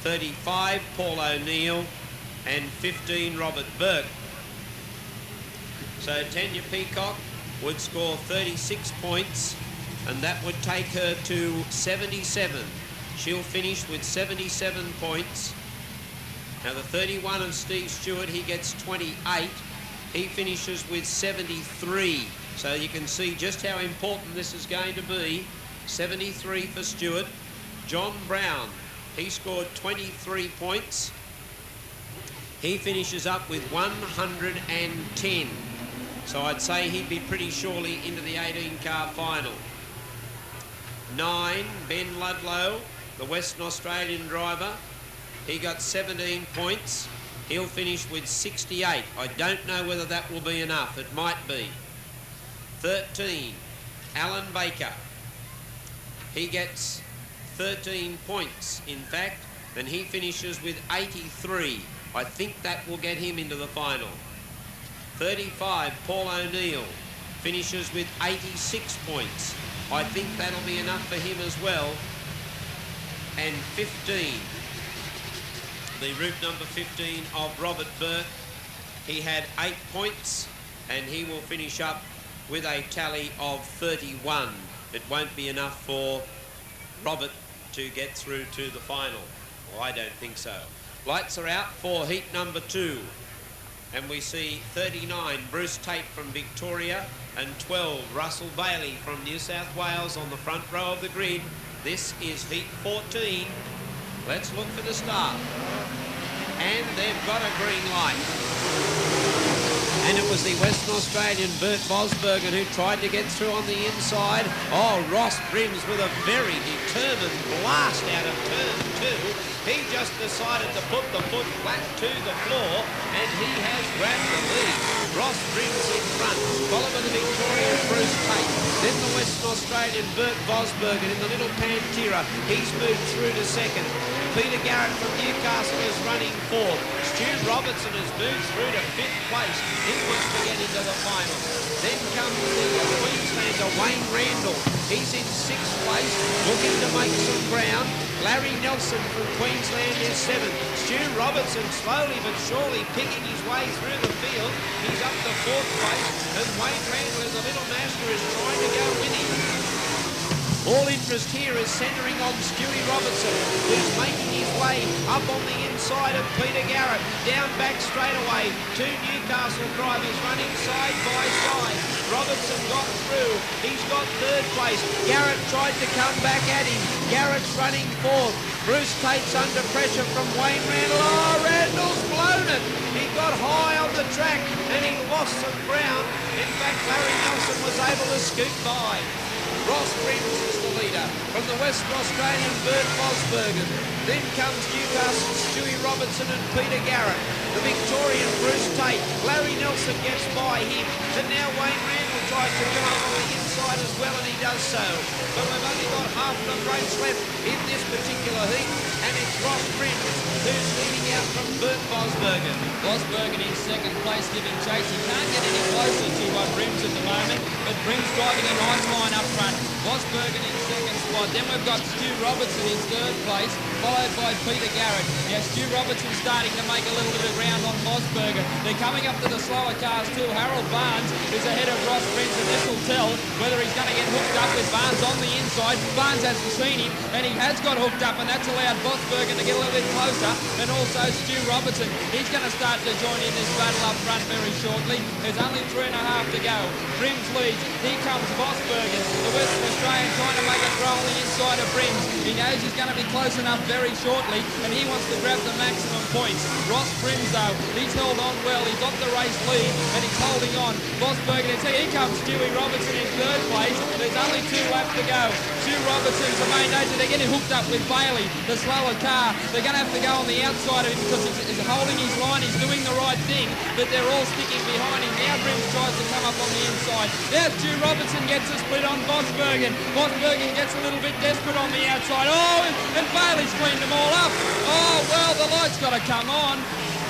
35, Paul O'Neill. And 15, Robert Burke. So Tanya Peacock would score 36 points, and that would take her to 77. She'll finish with 77 points. Now the 31 of Steve Stewart, he gets 28. He finishes with 73. So you can see just how important this is going to be. 73 for Stewart. John Brown, he scored 23 points. He finishes up with 110. So I'd say he'd be pretty surely into the 18-car final. 9, Ben Ludlow, the Western Australian driver. He got 17 points. He'll finish with 68. I don't know whether that will be enough. It might be. 13, Alan Baker. He gets 13 points, in fact, and he finishes with 83. I think that will get him into the final. 35, Paul O'Neill, finishes with 86 points. I think that'll be enough for him as well. And 15, the route number 15 of Robert Burke. He had 8 points, and he will finish up with a tally of 31. It won't be enough for Robert to get through to the final. Well, I don't think so. Lights are out for heat number 2. And we see 39, Bruce Tate from Victoria, and 12, Russell Bailey from New South Wales on the front row of the grid. This is heat 14. Let's look for the start. And they've got a green light. And it was the Western Australian Bert Vosbergen who tried to get through on the inside. Oh, Ross Brims with a very determined blast out of turn 2. He just decided to put the foot flat to the floor, and he has grabbed the lead. Ross Brims in front, followed by the Victorian Bruce Tate. Then the Western Australian Bert Vosbergen in the little Pantera. He's moved through to second. Peter Garrett from Newcastle is running 4th. Stu Robertson has moved through to 5th place. He wants to get into the final. Then comes the Queenslander Wayne Randall. He's in 6th place, looking to make some ground. Larry Nelson from Queensland is 7th. Stu Robertson slowly but surely picking his way through the field. He's up to 4th place, and Wayne Randall as a little master is trying to go winning. All interest here is centering on Stewie Robertson, who's making his way up on the inside of Peter Garrett. Down back straight away, 2 Newcastle drivers running side by side. Robertson got through. He's got 3rd place. Garrett tried to come back at him. Garrett's running 4th. Bruce Tate's under pressure from Wayne Randall. Oh, Randall's blown it. He got high on the track and he lost some ground. In fact, Larry Nelson was able to scoot by. Ross Brims is the leader from the Western Australian Bert Vosbergen. Then comes Newcastle, Stewie Robertson and Peter Garrett. The Victorian Bruce Tate. Larry Nelson gets by him. And now Wayne Randall tries to come up on the inside as well, and he does so. But we've only got half the race left in this particular heat, and it's Ross Brims who's leading out from Bert Vosbergen. Vosbergen in 2nd place, giving chase. He can't get any closer to Brims at the moment, but Brims driving a nice line up front. Vosbergen in 2nd spot. Then we've got Stu Robertson in 3rd place, followed by Peter Garrett. Now Stu Robertson starting to make a little bit of ground on Vosbergen. They're coming up to the slower cars too. Harold Barnes is ahead of Ross Brims, and this will tell whether he's going to get hooked up with Barnes on the inside. Barnes hasn't seen him, and he has got hooked up, and that's allowed Vosbergen to get a little bit closer. And also Stu Robertson, he's going to start to join in this battle up front very shortly. There's only 3.5 to go. Brims leads. Here comes Vosbergen, the Western Australian, trying to make a throw on the inside of Brims. He knows he's going to be close enough very shortly, and he wants to grab the maximum points. Ross Brims, though, he's held on well. He's got the race lead, and he's holding on. Vosbergen, here comes Stewie Robertson in third place. There's only 2 laps to go. Stu Robertson's the main danger. They're getting hooked up with Bailey, the slower car. They're going to have to go on the outside of him because he's holding his line. He's doing the right thing, but they're all sticking behind him. Now Brims tries to come up on the inside. Now Stu Robertson gets a split on Vosbergen. Vosbergen gets a little bit desperate on the outside. Oh, and Bailey's cleaned them all up. Oh, well, the light's got to come on.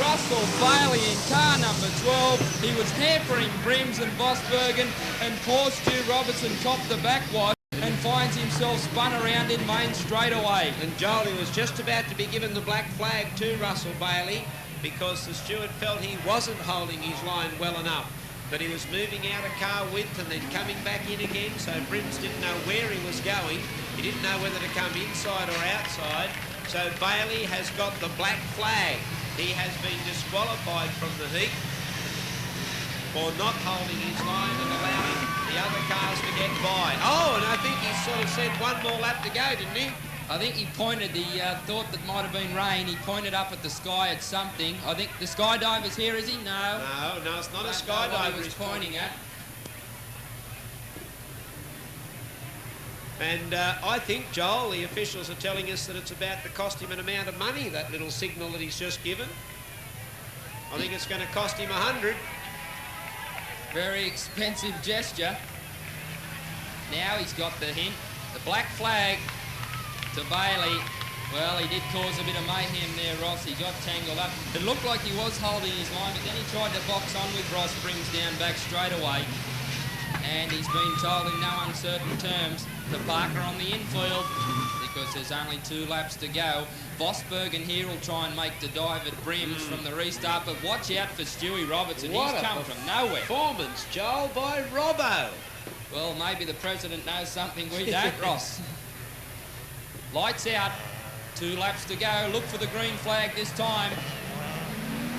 Russell Bailey in car number 12. He was hampering Brims and Vosbergen, and poor Stu Robertson copped the backwash and finds himself spun around in main straight away. And Joel, he was just about to be given the black flag to Russell Bailey because the steward felt he wasn't holding his line well enough. But he was moving out of car width and then coming back in again, so Brims didn't know where he was going. He didn't know whether to come inside or outside. So Bailey has got the black flag. He has been disqualified from the heat for not holding his line and allowing the other cars to get by. Oh, and I think he sort of said one more lap to go, didn't he? I think he pointed, he thought that might have been rain. He pointed up at the sky at something. I think the skydiver's here, is he? No. No, it's not a What skydiver he was pointing at. And I think, Joel, the officials are telling us that it's about to cost him an amount of money, that little signal that he's just given. I think it's going to cost him 100. Very expensive gesture. Now he's got the hint. The black flag to Bailey. Well, he did cause a bit of mayhem there, Ross. He got tangled up. It looked like he was holding his line, but then he tried to box on with Ross Brims down back straight away. And he's been told in no uncertain terms to Parker on the infield because there's only 2 laps to go. Vosbergen here will try and make the dive at Brims from the restart, but watch out for Stewie Robertson. What He's come from nowhere. Performance, Joel, by Robbo. Well, maybe the president knows something we don't, Ross. Lights out. 2 laps to go. Look for the green flag this time.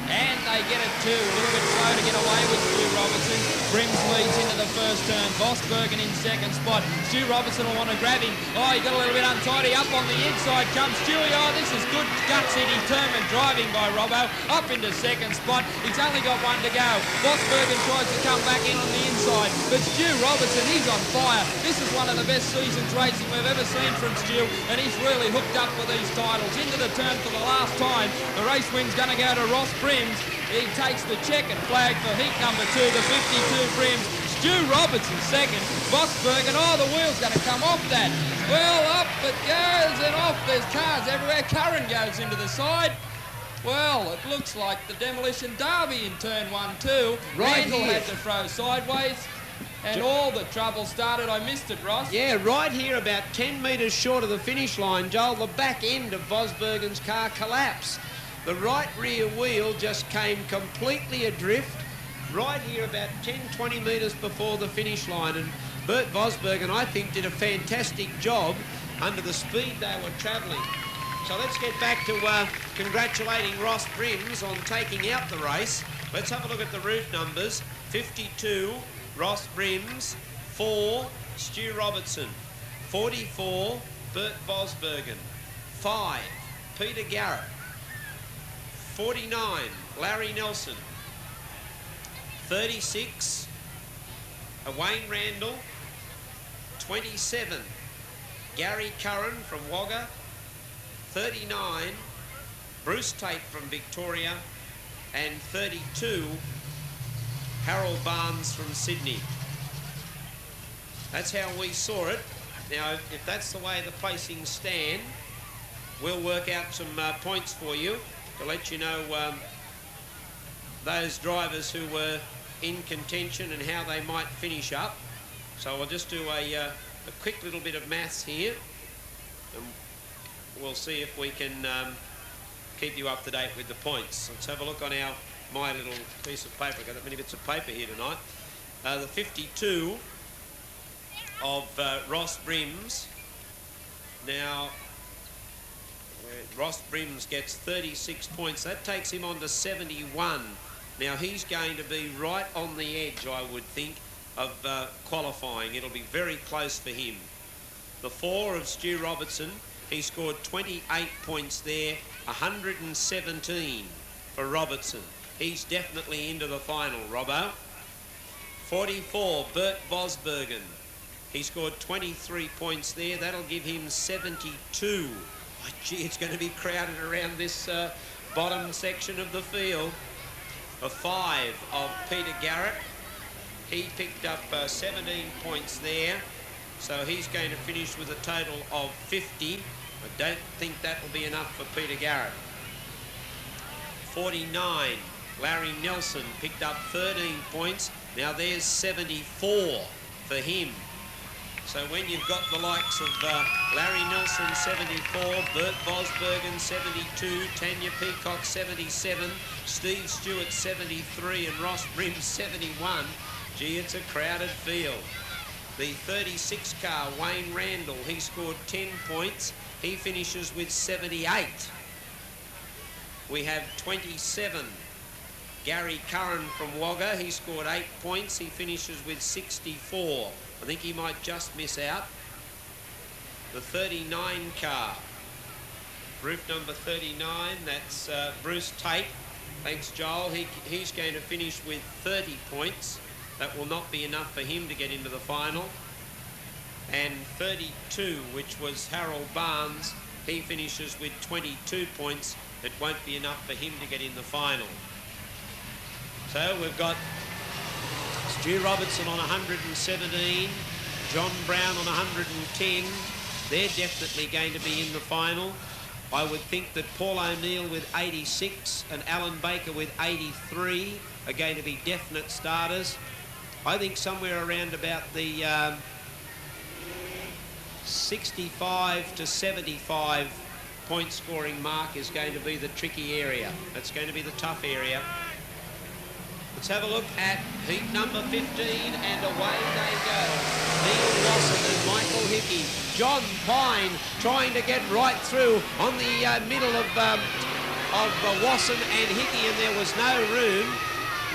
And they get it too. A little bit slow to get away with Stu Robertson. Brims leads into the first turn. Vosbergen in second spot. Stu Robertson will want to grab him. Oh, he got a little bit untidy. Up on the inside comes Stewie. Oh, this is good gutsy, determined driving by Robbo. Up into second spot. He's only got 1 to go. Vosbergen tries to come back in on the inside. But Stu Robertson, he's on fire. This is one of the best seasons racing we've ever seen from Stu. And he's really hooked up for these titles. Into the turn for the last time. The race win's going to go to Ross Brims. He takes the checkered flag for heat number 2, the 52 Brims. Stu Robertson second. Vosbergen, oh, the wheel's going to come off that. Well, up it goes and off. There's cars everywhere. Curran goes into the side. Well, it looks like the Demolition Derby in turn 1, 2. Randall had to throw sideways. And all the trouble started. I missed it, Ross. Yeah, right here, about 10 metres short of the finish line, Joel, the back end of Vosbergen's car collapsed. The right rear wheel just came completely adrift right here about 10-20 metres before the finish line, and Bert Vosbergen, I think, did a fantastic job under the speed they were travelling. So let's get back to congratulating Ross Brims on taking out the race. Let's have a look at the route numbers. 52, Ross Brims. 4, Stu Robertson. 44, Bert Vosbergen. 5, Peter Garrett. 49, Larry Nelson. 36, Wayne Randall. 27, Gary Curran from Wagga. 39, Bruce Tate from Victoria. And 32, Harold Barnes from Sydney. That's how we saw it. Now, if that's the way the placings stand, we'll work out some points for you to let you know those drivers who were in contention and how they might finish up. So I'll just do a quick little bit of maths here, and we'll see if we can keep you up to date with the points. Let's have a look on my little piece of paper. I've got many bits of paper here tonight. The 52 of Ross Brims. Now, Ross Brims gets 36 points. That takes him on to 71. Now, he's going to be right on the edge, I would think, of qualifying. It'll be very close for him. The 4 of Stu Robertson He scored 28 points there, 117 for Robertson. He's definitely into the final, Robbo. 44, Bert Vosbergen. He scored 23 points there. That'll give him 72. Oh, gee, it's going to be crowded around this bottom section of the field. A 5 of Peter Garrett. He picked up 17 points there. So he's going to finish with a total of 50. I don't think that will be enough for Peter Garrett. 49, Larry Nelson picked up 13 points. Now there's 74 for him. So when you've got the likes of Larry Nelson 74, Bert Vosbergen 72, Tanya Peacock 77, Steve Stewart 73 and Ross Brim 71, gee, it's a crowded field. The 36 car, Wayne Randall, he scored 10 points. He finishes with 78. We have 27. Gary Curran from Wagga, he scored 8 points. He finishes with 64. I think he might just miss out. The 39 car, roof number 39, that's Bruce Tate. Thanks, Joel. He's going to finish with 30 points. That will not be enough for him to get into the final. And 32, which was Harold Barnes, he finishes with 22 points. It won't be enough for him to get in the final. So we've got Stu Robertson on 117, John Brown on 110. They're definitely going to be in the final. I would think that Paul O'Neill with 86 and Alan Baker with 83 are going to be definite starters. I think somewhere around about the 65 to 75 point scoring mark is going to be the tricky area. That's going to be the tough area. Let's have a look at heat number 15, and away they go. Neil Lawson and Michael Hickey. John Pine trying to get right through on the middle of Wasson and Hickey, and there was no room.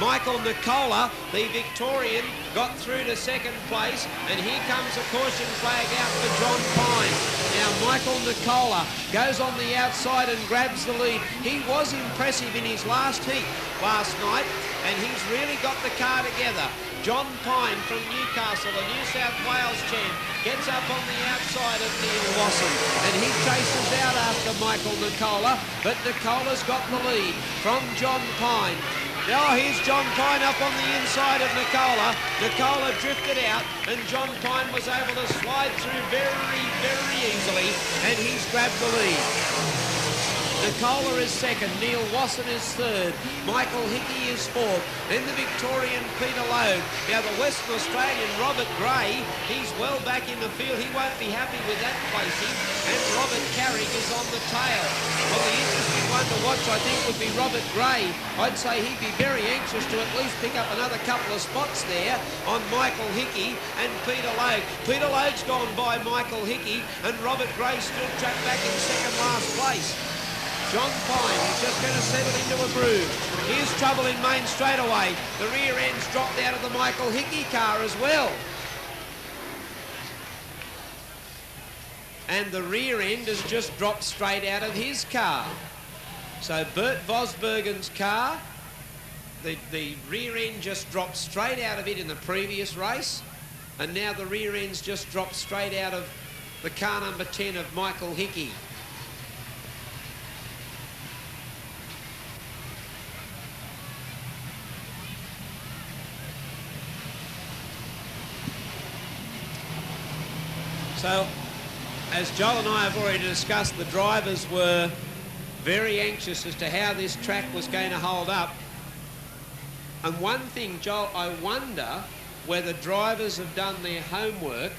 Michael Nicola, the Victorian, got through to second place, and here comes a caution flag out for John Pine. Now Michael Nicola goes on the outside and grabs the lead. He was impressive in his last heat last night, and he's really got the car together. John Pine from Newcastle, the New South Wales champ, gets up on the outside of Neil Wasson, and he chases out after Michael Nicola, but Nicola's got the lead from John Pine. Now here's John Pine up on the inside of Nicola. Nicola drifted out, and John Pine was able to slide through very, very easily, and he's grabbed the lead. Nicola is second, Neil Wasson is third, Michael Hickey is fourth, then the Victorian Peter Logue. Now the Western Australian Robert Gray, he's well back in the field. He won't be happy with that placing, and Robert Carrick is on the tail. Well, the interesting one to watch, I think, would be Robert Gray. I'd say he'd be very anxious to at least pick up another couple of spots there on Michael Hickey and Peter Logue. Peter Logue's gone by Michael Hickey, and Robert Gray still trapped back in second last place. John Pine, he's just going to settle into a groove. Here's trouble in main straightaway. The rear end's dropped out of the Michael Hickey car as well. And the rear end has just dropped straight out of his car. So Bert Vosbergen's car, the rear end just dropped straight out of it in the previous race. And now the rear end's just dropped straight out of the car number 10 of Michael Hickey. So, as Joel and I have already discussed, the drivers were very anxious as to how this track was going to hold up. And one thing, Joel, I wonder whether drivers have done their homework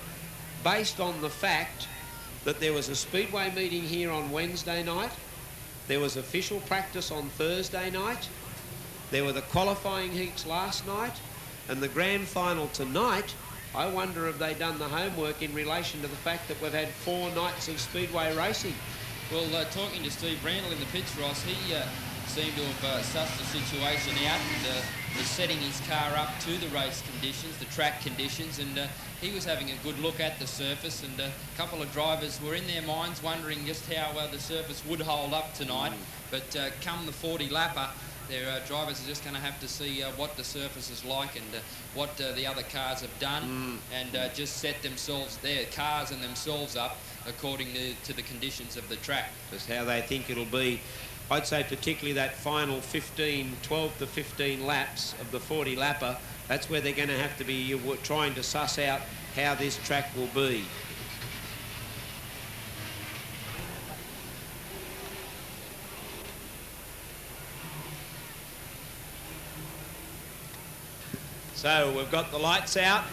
based on the fact that there was a speedway meeting here on Wednesday night, there was official practice on Thursday night, there were the qualifying heats last night, and the grand final tonight. I wonder if they've done the homework in relation to the fact that we've had 4 nights of speedway racing. Well, talking to Steve Randall in the pits, Ross, he seemed to have sussed the situation out and was setting his car up to the race conditions, the track conditions, and he was having a good look at the surface, and a couple of drivers were in their minds wondering just how the surface would hold up tonight. But come the 40 lapper, their drivers are just going to have to see what the surface is like and what the other cars have done, and just set themselves, their cars and themselves up according to the conditions of the track. That's how they think it'll be. I'd say particularly that final 12 to 15 laps of the 40 lapper, that's where they're going to have to be trying to suss out how this track will be. So we've got the lights out,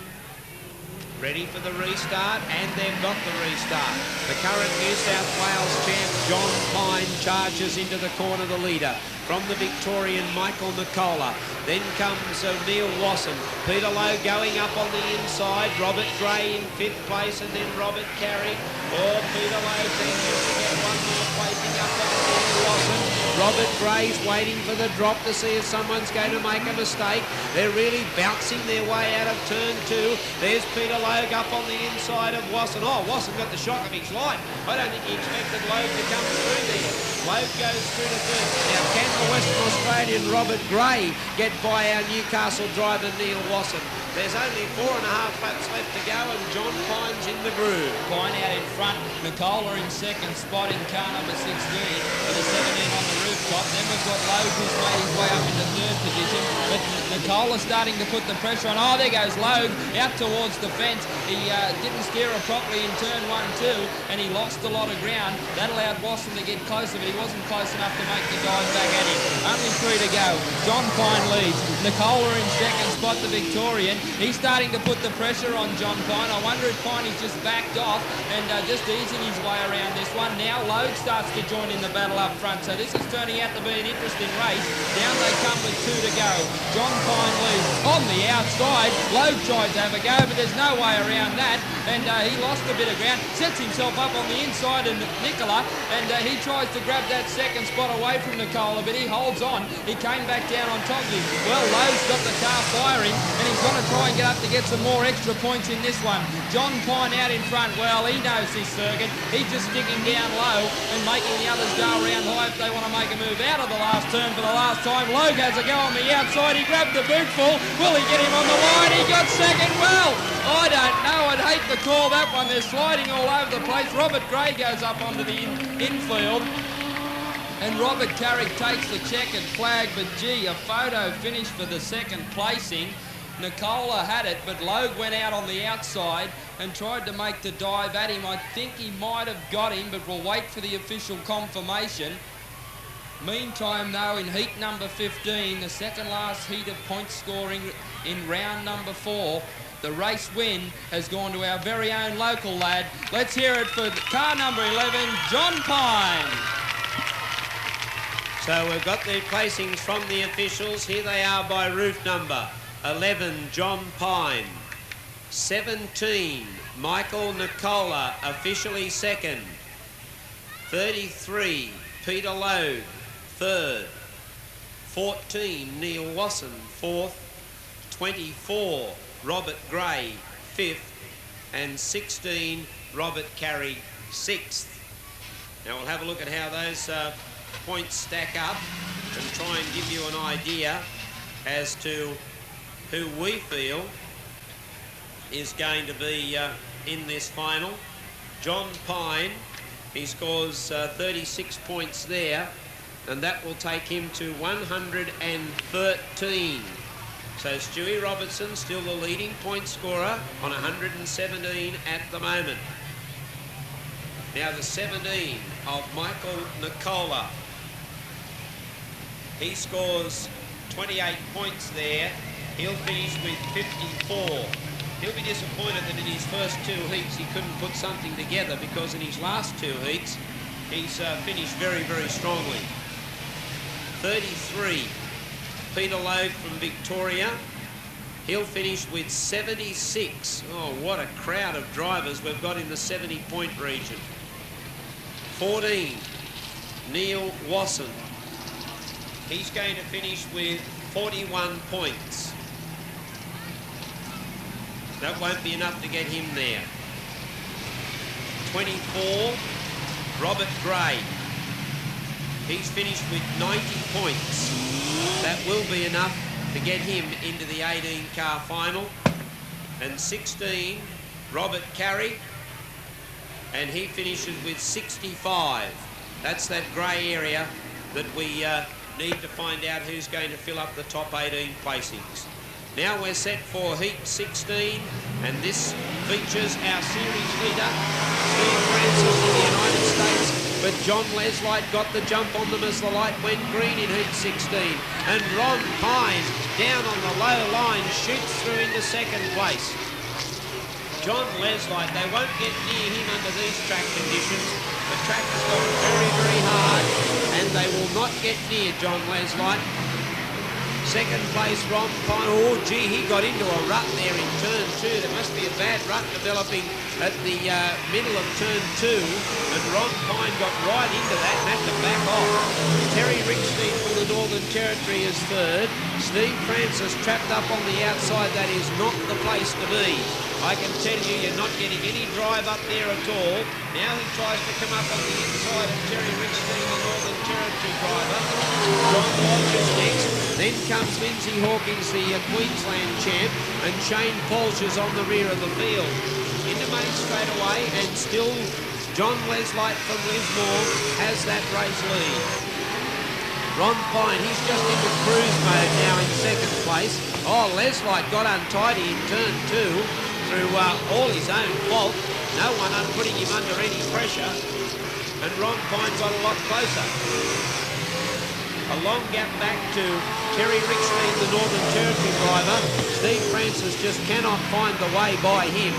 ready for the restart, and they've got the restart. The current New South Wales champ, John Pine, charges into the corner, the leader. From the Victorian, Michael Nicola. Then comes Neil Wasson. Peter Lowe going up on the inside. Robert Gray in 5th place, and then Robert Carey. Oh, Peter Lowe tends to get one more placing up on Neil Wasson. Robert Gray's waiting for the drop to see if someone's going to make a mistake. They're really bouncing their way out of turn 2. There's Peter Lowe up on the inside of Wasson. Oh, Wasson got the shock of his life. I don't think he expected Lowe to come through there. Lowe goes through to 3rd. Now, can the Western Australian Robert Gray get by our Newcastle driver Neil Wasson? There's only 4.5 laps left to go, and John Pine's in the groove. Pine out in front, Nicola in 2nd spot in car number 16 with a 17 on the rooftop. Then we've got Lowe who's made his way up into 3rd position, but Nicola starting to put the pressure on. Oh, there goes Lowe out towards the fence. He didn't steer her properly in turn 1, 2, and he lost a lot of ground. That allowed Wasson to get closer, but he wasn't close enough to make the dive back at him. Only 3 to go. John Pine leads. Nicola in 2nd spot, the Victorian. He's starting to put the pressure on John Pine. I wonder if Pine is just backed off and just easing his way around this one. Now Logue starts to join in the battle up front, so this is turning out to be an interesting race. Down they come with 2 to go. John Pine leads on the outside. Logue tries to have a go, but there's no way around that, and he lost a bit of ground. Sets himself up on the inside of Nicola, and he tries to grab that 2nd spot away from Nicola, but he holds on. He came back down on top of him. Well, Lowe's got the car firing, and he's going to try and get up to get some more extra points in this one. John Pine out in front. Well, he knows this circuit. He's just sticking down low and making the others go around high if they want to make a move out of the last turn for the last time. Logue has a go on the outside. He grabbed the bootful. Will he get him on the line? He got 2nd. Well, I don't know. I'd hate to call that one. They're sliding all over the place. Robert Gray goes up onto the infield. And Robert Carrick takes the checkered flag, but gee, a photo finish for the 2nd placing. Nicola had it, but Logue went out on the outside and tried to make the dive at him. I think he might have got him, but we'll wait for the official confirmation. Meantime, though, in heat number 15, the 2nd last heat of point scoring in round number 4, the race win has gone to our very own local lad. Let's hear it for car number 11, John Pine. So we've got the placings from the officials. Here they are by route number. 11, John Pine. 17, Michael Nicola, officially 2nd. 33, Peter Lowe, 3rd. 14, Neil Wasson, 4th. 24, Robert Gray, 5th. And 16, Robert Carey, 6th. Now we'll have a look at how those points stack up and try and give you an idea as to who we feel is going to be in this final. John Pine, he scores 36 points there, and that will take him to 113. So Stewie Robertson still the leading point scorer on 117 at the moment. Now the 17 of Michael Nicola. He scores 28 points there. He'll finish with 54. He'll be disappointed that in his first 2 heats he couldn't put something together, because in his last 2 heats he's finished very, very strongly. 33, Peter Logue from Victoria. He'll finish with 76. Oh, what a crowd of drivers we've got in the 70-point region. 14, Neil Wasson. He's going to finish with 41 points. That won't be enough to get him there. 24, Robert Gray. He's finished with 90 points. That will be enough to get him into the 18-car final. And 16, Robert Carey, and he finishes with 65. That's that grey area that we need to find out who's going to fill up the top 18 placings. Now we're set for Heat 16, and this features our series leader, Steve Francis of the United States, but John Leslight got the jump on them as the light went green in Heat 16. And Ron Pine, down on the low line, shoots through into second place. John Leslight, they won't get near him under these track conditions. The track has gone very, very hard, and they will not get near John Leslight. Second place, Ron Pine. Oh, gee, he got into a rut there in turn 2. There must be a bad rut developing at the middle of turn 2, and Ron Pine got right into that and had to back off. Terry Rickstein from the Northern Territory is third. Steve Francis trapped up on the outside. That is not the place to be. I can tell you, you're not getting any drive up there at all. Now he tries to come up on the inside of Terry Rickstein, the Northern Territory driver. John Lodge is next. Then comes Lindsay Hawkins, the Queensland champ, and Shane Polsher's on the rear of the field. Into main straight away, and still John Leslight from Lismore has that race lead. Ron Pine, he's just into cruise mode now in second place. Oh, Leslight got untidy in turn 2 through all his own fault. No one putting him under any pressure. And Ron Pine got a lot closer. A long gap back to Terry Rickstein, the Northern Territory driver. Steve Francis just cannot find the way by him.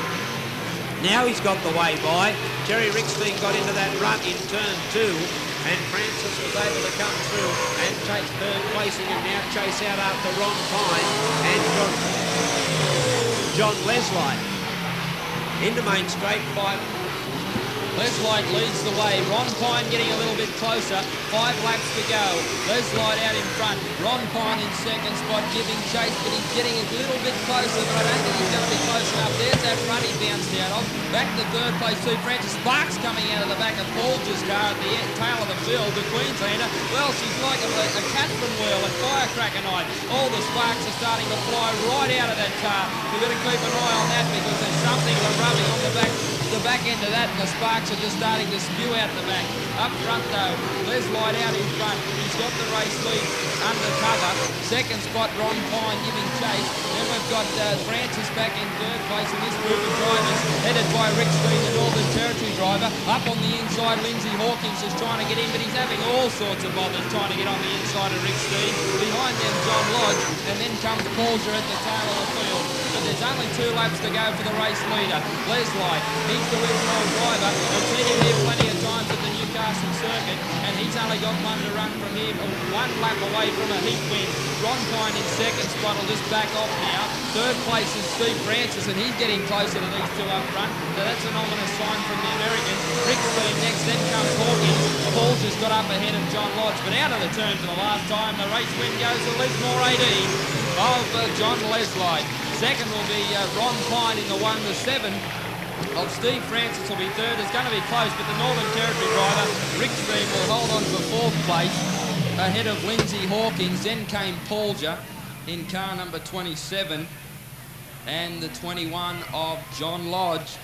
Now he's got the way by. Terry Rickstein got into that rut in turn 2, and Francis was able to come through and take third placing and now chase out after Ron Pine and John Leslight. Into main straight, 5. Leslight leads the way. Ron Pine getting a little bit closer. 5 laps to go. Leslight out in front. Ron Pine in second spot giving chase, but he's getting a little bit closer, but I don't think he's going to be close enough. There's that run he bounced out of. Back to third place too. Francis Sparks coming out of the back of Polger's car at the tail of the field. The Queenslander, well, she's like a Catherine wheel at firecracker night. All the sparks are starting to fly right out of that car. You've got to keep an eye on that because there's something rubbing on the back end of that, and the sparks are just starting to spew out the back. Up front though, Leslight out in front. He's got the race lead under cover. Second spot, Ron Pine giving chase. Then we've got Francis back in third place in this group of drivers, headed by Rick Street, the Northern Territory driver. Up on the inside, Lindsay Hawkins is trying to get in, but he's having all sorts of bothers trying to get on the inside of Rick Street. Behind them, John Lodge, and then comes Polger at the tail of the field. But there's only 2 laps to go for the race leader. Leslight, he's the Lismore driver. We've seen him here plenty of times at the Newcastle circuit, and he's only got 1 to run from here, 1 lap away from a heat win. Ron Pine in second spot will just back off now. Third place is Steve Francis, and he's getting closer to these 2 up front. So that's an ominous sign from the Americans. Rickstein next, then comes Hawkins. Polger's got up ahead of John Lodge, but out of the turn for the last time. The race win goes to Lismore 18 of John Leslight. Second will be Ron Pine in the 1 to 7. Of Steve Francis will be third. It's going to be close, but the Northern Territory driver, Rick Stream, will hold on for 4th place ahead of Lindsay Hawkins. Then came Polger in car number 27, and the 21 of John Lodge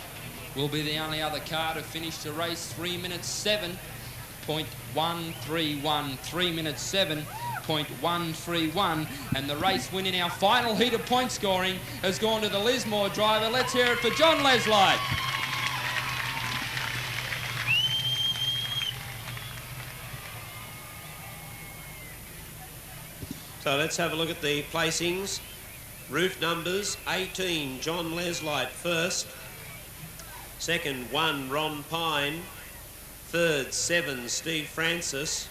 will be the only other car to finish the race. 3 minutes 7.131. 3 minutes 7.131, and the race win in our final heat of point scoring has gone to the Lismore driver. Let's hear it for John Leslight. So let's have a look at the placings. Roof numbers: 18, John Leslight first. Second, 1, Ron Pine. Third, 7, Steve Francis.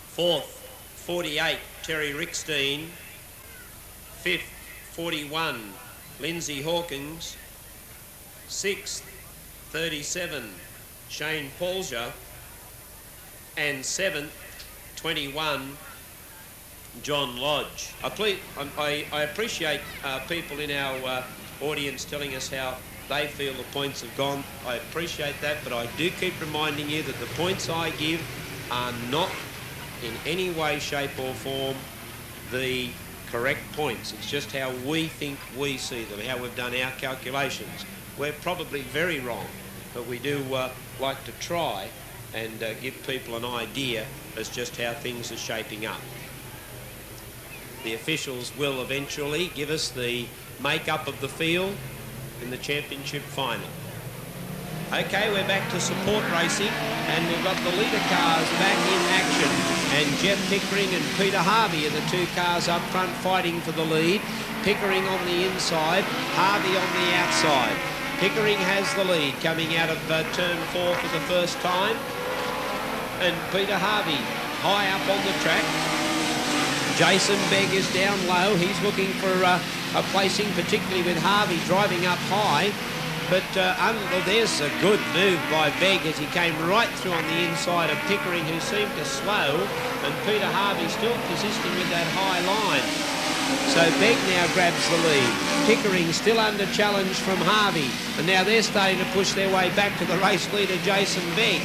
Fourth, 48, Terry Rickstein. Fifth, 41, Lindsay Hawkins. Sixth, 37, Shane Polger. And seventh, 21, John Lodge. I appreciate people in our audience telling us how they feel the points have gone. I appreciate that, but I do keep reminding you that the points I give are not in any way, shape or form the correct points. It's just how we think we see them, how we've done our calculations. We're probably very wrong, but we do like to try and give people an idea as just how things are shaping up. The officials will eventually give us the make-up of the field in the championship final. Okay, we're back to support racing, and we've got the Litre cars back in action. And Jeff Pickering and Peter Harvey are the two cars up front fighting for the lead. Pickering on the inside, Harvey on the outside. Pickering has the lead coming out of turn 4 for the first time. And Peter Harvey high up on the track. Jason Begg is down low. He's looking for a placing, particularly with Harvey driving up high. But there's a good move by Begg as he came right through on the inside of Pickering, who seemed to slow, and Peter Harvey still persisting with that high line. So Begg now grabs the lead. Pickering still under challenge from Harvey, and now they're starting to push their way back to the race leader, Jason Begg.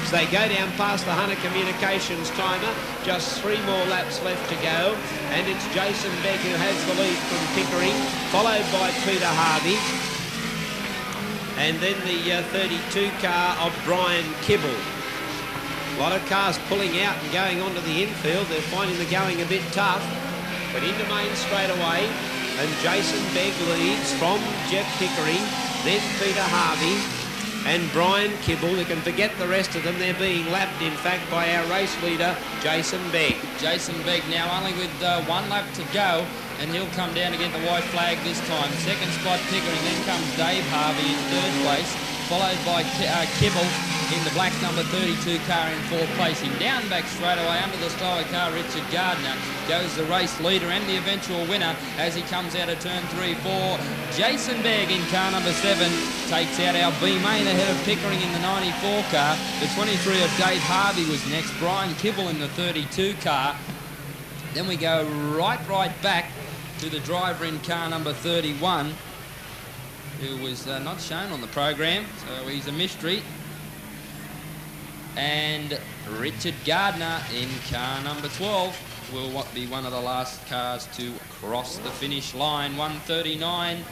So they go down past the Hunter Communications timer, just 3 more laps left to go, and it's Jason Begg who has the lead from Pickering, followed by Peter Harvey. And then the 32 car of Brian Kibble. A lot of cars pulling out and going onto the infield. They're finding the going a bit tough. But into main straight away. And Jason Begg leads from Jeff Pickering. Then Peter Harvey and Brian Kibble. You can forget the rest of them. They're being lapped, in fact, by our race leader, Jason Begg. Jason Begg now only with 1 lap to go. And he'll come down to get the white flag this time. Second spot Pickering, then comes Dave Harvey in 3rd place, followed by Kibble in the black number 32 car in 4th place. In down back straight away under the slower car, Richard Gardner goes the race leader and the eventual winner as he comes out of turn 3-4. Jason Begg in car number 7 takes out our B main ahead of Pickering in the 94 car. The 23 of Dave Harvey was next. Brian Kibble in the 32 car. Then we go right back to the driver in car number 31, who was not shown on the program, so he's a mystery. And Richard Gardner in car number 12 will be one of the last cars to cross the finish line. 1:39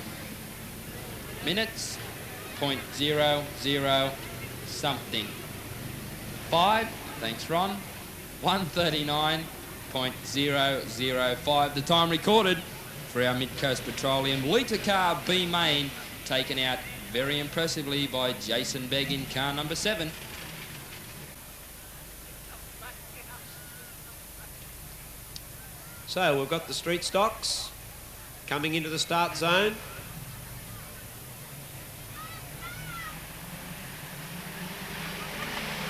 minutes, .00 something. 5, thanks Ron, 1:39.005, the time recorded for our Mid-Coast Petroleum Litre car B main, taken out very impressively by Jason Begg in car number 7. So we've got the street stocks coming into the start zone.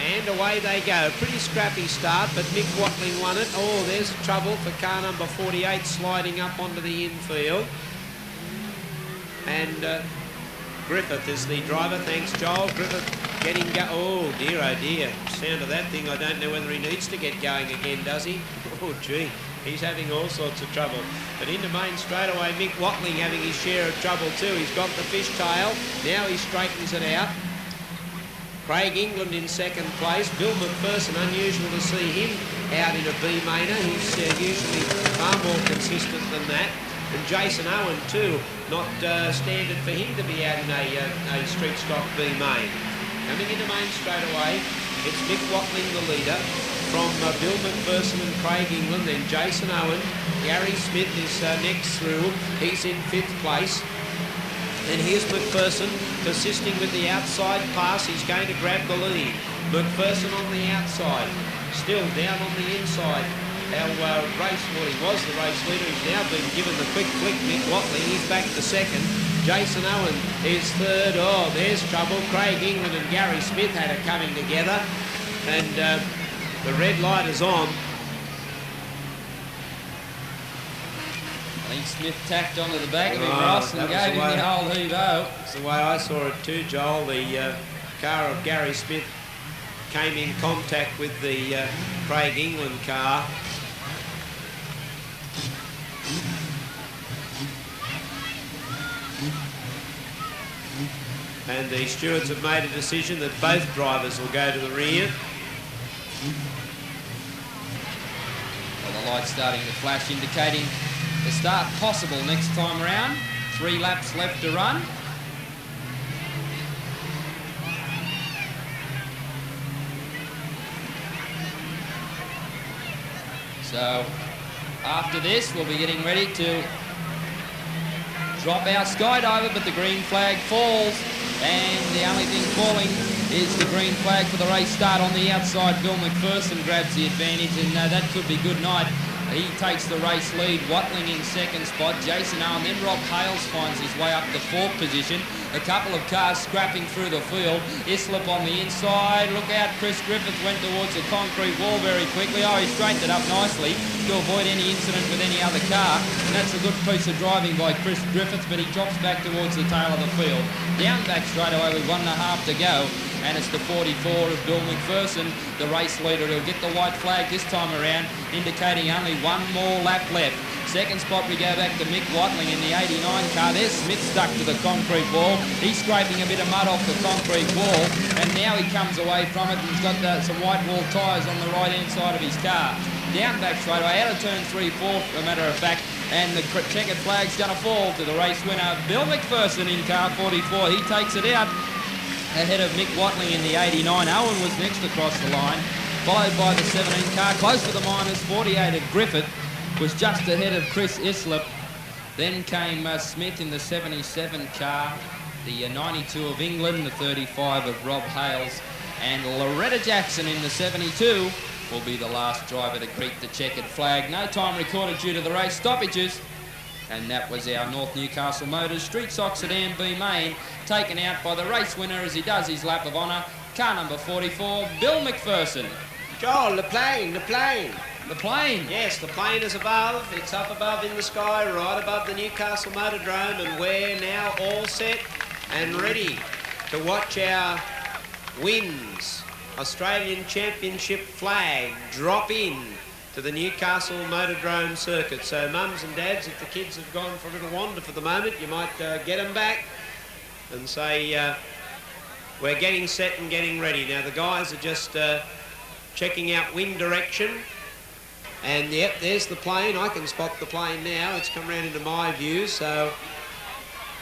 And away they go. Pretty scrappy start, but Mick Watling won it. Oh, there's trouble for car number 48 sliding up onto the infield. And Griffith is the driver. Thanks, Joel. Griffith getting oh dear. Sound of that thing, I don't know whether he needs to get going again, does he? Oh, gee. He's having all sorts of trouble. But into main straight away, Mick Watling having his share of trouble too. He's got the fishtail. Now he straightens it out. Craig England in 2nd place. Bill McPherson, unusual to see him out in a B mainer. He's usually far more consistent than that. And Jason Owen too, not standard for him to be out in a street stock B main. Coming into main straight away, it's Mick Watling the leader from Bill McPherson and Craig England, then Jason Owen. Gary Smith is next through. He's in 5th place. And here's McPherson persisting with the outside pass. He's going to grab the lead. McPherson on the outside, still down on the inside. Our he was the race leader. He's now been given the quick flick. Mick Watling, he's back to 2nd. Jason Owen is 3rd. Oh, there's trouble. Craig England and Gary Smith had it coming together. And the red light is on. I think Smith tacked onto the back of him, Ross, and gave him the old heave-o. That's the way I saw it too, Joel. The car of Gary Smith came in contact with the Craig England car. And the stewards have made a decision that both drivers will go to the rear. Well, the light's starting to flash, indicating the start possible next time round. 3 laps left to run. So after this, we'll be getting ready to drop our skydiver, but the green flag falls, and the only thing falling is the green flag for the race start on the outside. Bill McPherson grabs the advantage, and that could be good night. He takes the race lead. Watling in second spot. Jason Owen, then Rob Hales finds his way up to 4th position. A couple of cars scrapping through the field. Islip on the inside. Look out, Chris Griffith went towards the concrete wall very quickly. Oh, he straightened it up nicely to avoid any incident with any other car. And that's a good piece of driving by Chris Griffith, but he drops back towards the tail of the field. Down back straight away with 1.5 to go. And it's the 44 of Bill McPherson, the race leader, who'll get the white flag this time around, indicating only 1 more lap left. Second spot, we go back to Mick Watling in the 89 car. There's Smith stuck to the concrete wall. He's scraping a bit of mud off the concrete wall, and now he comes away from it. He's got some white wall tyres on the right-hand side of his car. Down back straight away, out of turn 3-4, a matter of fact, and the checkered flag's going to fall to the race winner, Bill McPherson in car 44. He takes it out ahead of Mick Watling in the 89. Owen was next across the line, followed by the 17 car, close to the minors. 48 of Griffith was just ahead of Chris Islip. Then came Smith in the 77 car, the 92 of England, the 35 of Rob Hales, and Loretta Jackson in the 72 will be the last driver to greet the checkered flag. No time recorded due to the race stoppages. And that was our North Newcastle Motors Street Socks at B Main, taken out by the race winner as he does his lap of honour, car number 44, Bill McPherson. Joel, the plane. The plane? Yes, the plane is above. It's up above in the sky, right above the Newcastle Motordrome, and we're now all set and ready to watch our WINS Australian Championship flag drop in to the Newcastle Motordrome circuit. So mums and dads, if the kids have gone for a little wander for the moment, you might get them back and say we're getting set and getting ready. Now the guys are just checking out wind direction, and yep, there's the plane. I can spot the plane now. It's come round into my view, so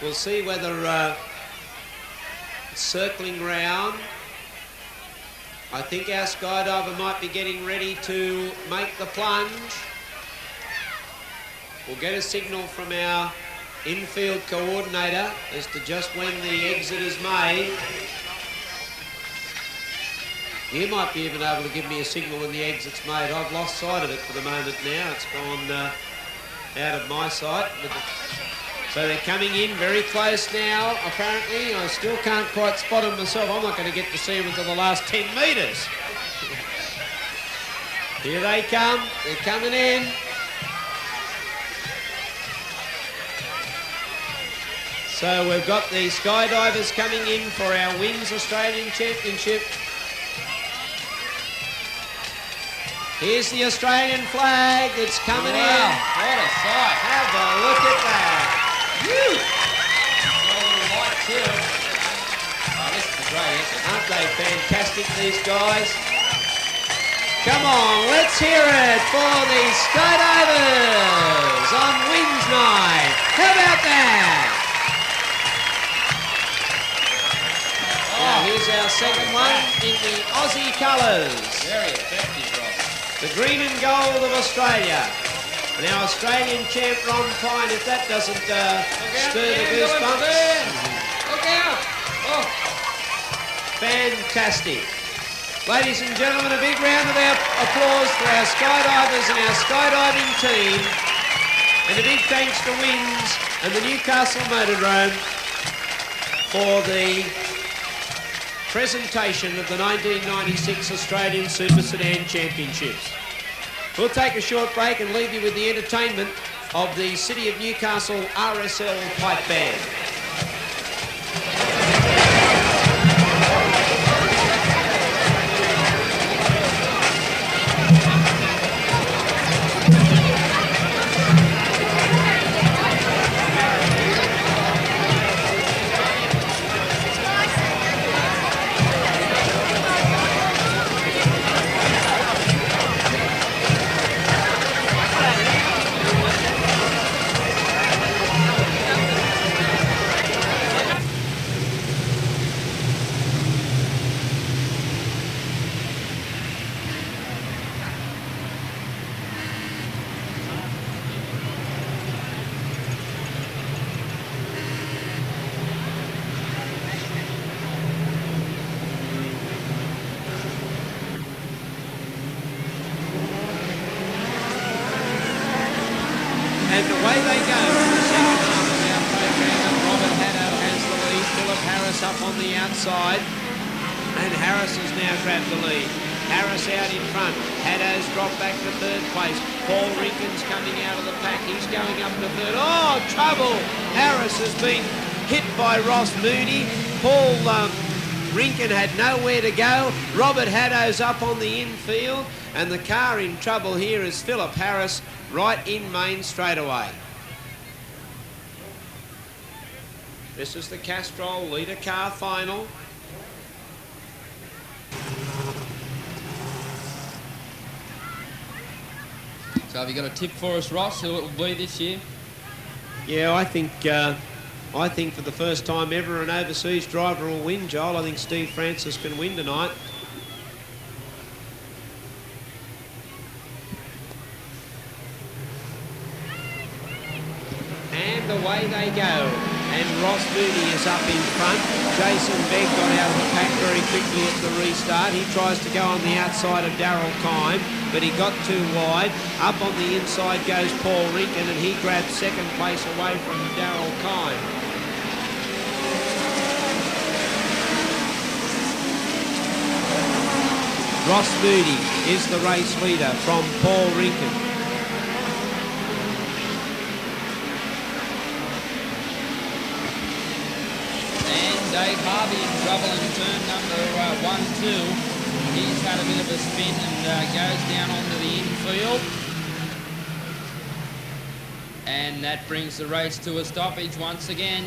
we'll see whether it's circling round. I think our skydiver might be getting ready to make the plunge. We'll get a signal from our infield coordinator as to just when the exit is made. You might be even able to give me a signal when the exit's made. I've lost sight of it for the moment now. It's gone out of my sight. So they're coming in very close now, apparently. I still can't quite spot them myself. I'm not going to get to see them until the last 10 metres. Here they come. They're coming in. So we've got the skydivers coming in for our WINS Australian Championship. Here's the Australian flag. It's coming in. What a sight. Have a look at that. Woo! A little light too. Oh, this is a great effort. Aren't they fantastic, these guys? Come on, let's hear it for the skydivers on WINS night. How about that? Now, here's our second one in the Aussie colours. Very effective, Ross. The green and gold of Australia. And our Australian champ, Ron Pine, if that doesn't stir the goosebumps. Look out! Oh. Fantastic. Ladies and gentlemen, a big round of applause for our skydivers and our skydiving team. And a big thanks to WINS and the Newcastle Motordrome for the presentation of the 1996 Australian Super Sedan Championships. We'll take a short break and leave you with the entertainment of the City of Newcastle RSL Pipe Band. And away they go in the second half of our program. Robert Haddo has the lead. Philip Harris up on the outside. And Harris has now grabbed the lead. Harris out in front. Haddo's dropped back to third place. Paul Rinkin's coming out of the pack. He's going up to third. Oh, trouble! Harris has been hit by Ross Moody. Paul Rinkin had nowhere to go. Robert Haddo's up on the infield. And the car in trouble here is Philip Harris right in main straight away. This is the Castrol Litre car final. So have you got a tip for us, Ross, who it will be this year? Yeah, I think for the first time ever an overseas driver will win, Joel. I think Steve Francis can win tonight. And away they go. And Ross Moody is up in front. Jason Begg got out of the pack very quickly at the restart. He tries to go on the outside of Darryl Kime, but he got too wide. Up on the inside goes Paul Rinkin, and he grabs second place away from Darryl Kime. Ross Moody is the race leader from Paul Rinkin. Dave Harvey in trouble in turn number 1-2. He's had a bit of a spin and goes down onto the infield. And that brings the race to a stoppage once again.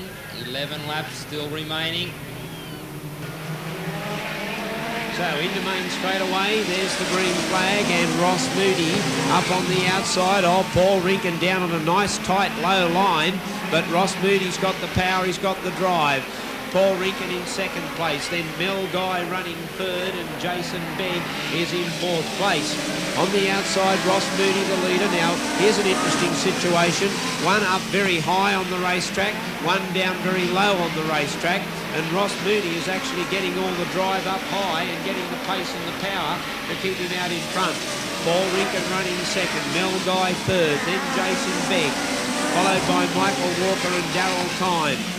11 laps still remaining. So into main straight away, there's the green flag, and Ross Moody up on the outside. Oh, Paul Rinkin down on a nice tight low line, but Ross Moody's got the power, he's got the drive. Paul Rinkin in second place, then Mel Guy running third, and Jason Begg is in fourth place. On the outside, Ross Moody the leader. Now, here's an interesting situation. One up very high on the racetrack, one down very low on the racetrack, and Ross Moody is actually getting all the drive up high and getting the pace and the power to keep him out in front. Paul Rinkin running second, Mel Guy third, then Jason Begg, followed by Michael Walker and Darryl Kime.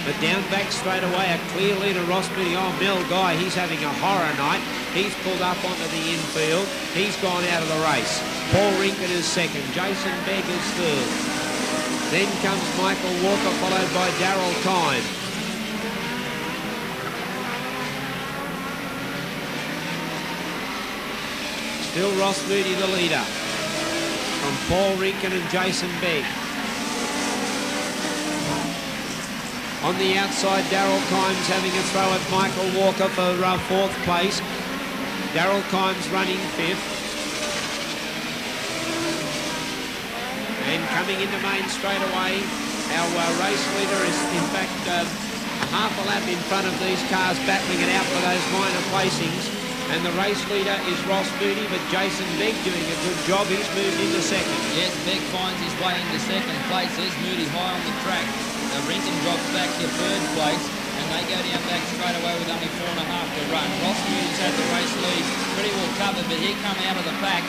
But down back straight away, a clear leader, Ross Moody. Oh, Mel Guy, he's having a horror night. He's pulled up onto the infield. He's gone out of the race. Paul Rinkin is second. Jason Begg is third. Then comes Michael Walker, followed by Darryl Kime. Still Ross Moody the leader from Paul Rinkin and Jason Begg. On the outside, Darryl Kime's having a throw at Michael Walker for fourth place. Darryl Kime's running fifth. And coming into main straight away, our race leader is in fact half a lap in front of these cars, battling it out for those minor placings. And the race leader is Ross Moody, but Jason Begg doing a good job. He's moved into second. Yes, Begg finds his way into second place. There's Moody high on the track. Rinkin drops back to third place, and they go down back straight away with only 4.5 to run. Ross Moody's had the race lead pretty well covered, but he come out of the pack.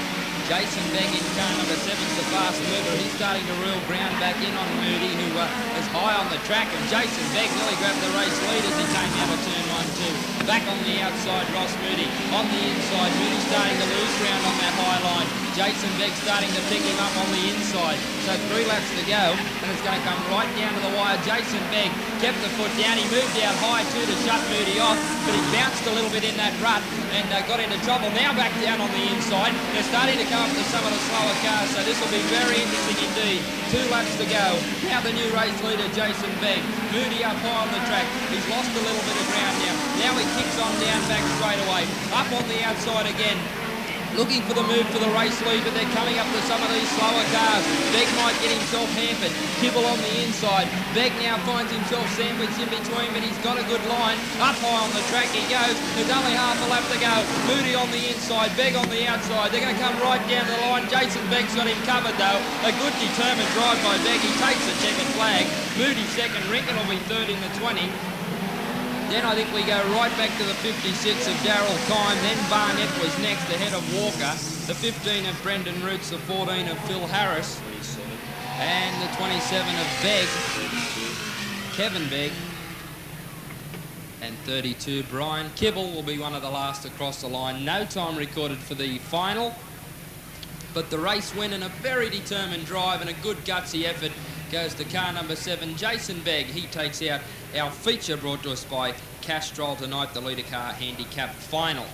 Jason Begg in car number 7's the fast mover. He's starting to reel ground back in on Moody, who is high on the track, and Jason Begg nearly grabbed the race lead as he came out of turn 1-2. Back on the outside, Ross Moody. On the inside, Moody starting to lose ground on that high line. Jason Begg starting to pick him up on the inside. So 3 laps to go, and it's going to come right down to the wire. Jason Begg kept the foot down. He moved out high too to shut Moody off, but he bounced a little bit in that rut and got into trouble. Now back down on the inside. They're starting to come up to some of the slower cars, so this will be very interesting indeed. 2 laps to go. Now the new race leader, Jason Begg. Moody up high on the track. He's lost a little bit of ground now. Now he kicks on down back straight away. Up on the outside again. Looking for the move for the race lead, but they're coming up to some of these slower cars. Begg might get himself hampered. Kibble on the inside. Begg now finds himself sandwiched in between, but he's got a good line. Up high on the track he goes. There's only half a lap to go. Moody on the inside, Begg on the outside. They're going to come right down the line. Jason Begg's got him covered though. A good determined drive by Begg. He takes the checkered flag. Moody second. Rinkin will be third in the 20. Then I think we go right back to the 56 of Darryl Kime. Then Barnett was next ahead of Walker. The 15 of Brendan Roots, the 14 of Phil Harris, and the 27 of Begg, Kevin Begg, and 32 Brian Kibble will be one of the last across the line. No time recorded for the final, but the race win in a very determined drive and a good gutsy effort goes to car number 7, Jason Begg. He takes out our feature brought to us by Castrol tonight, the Litre Car Handicap Final.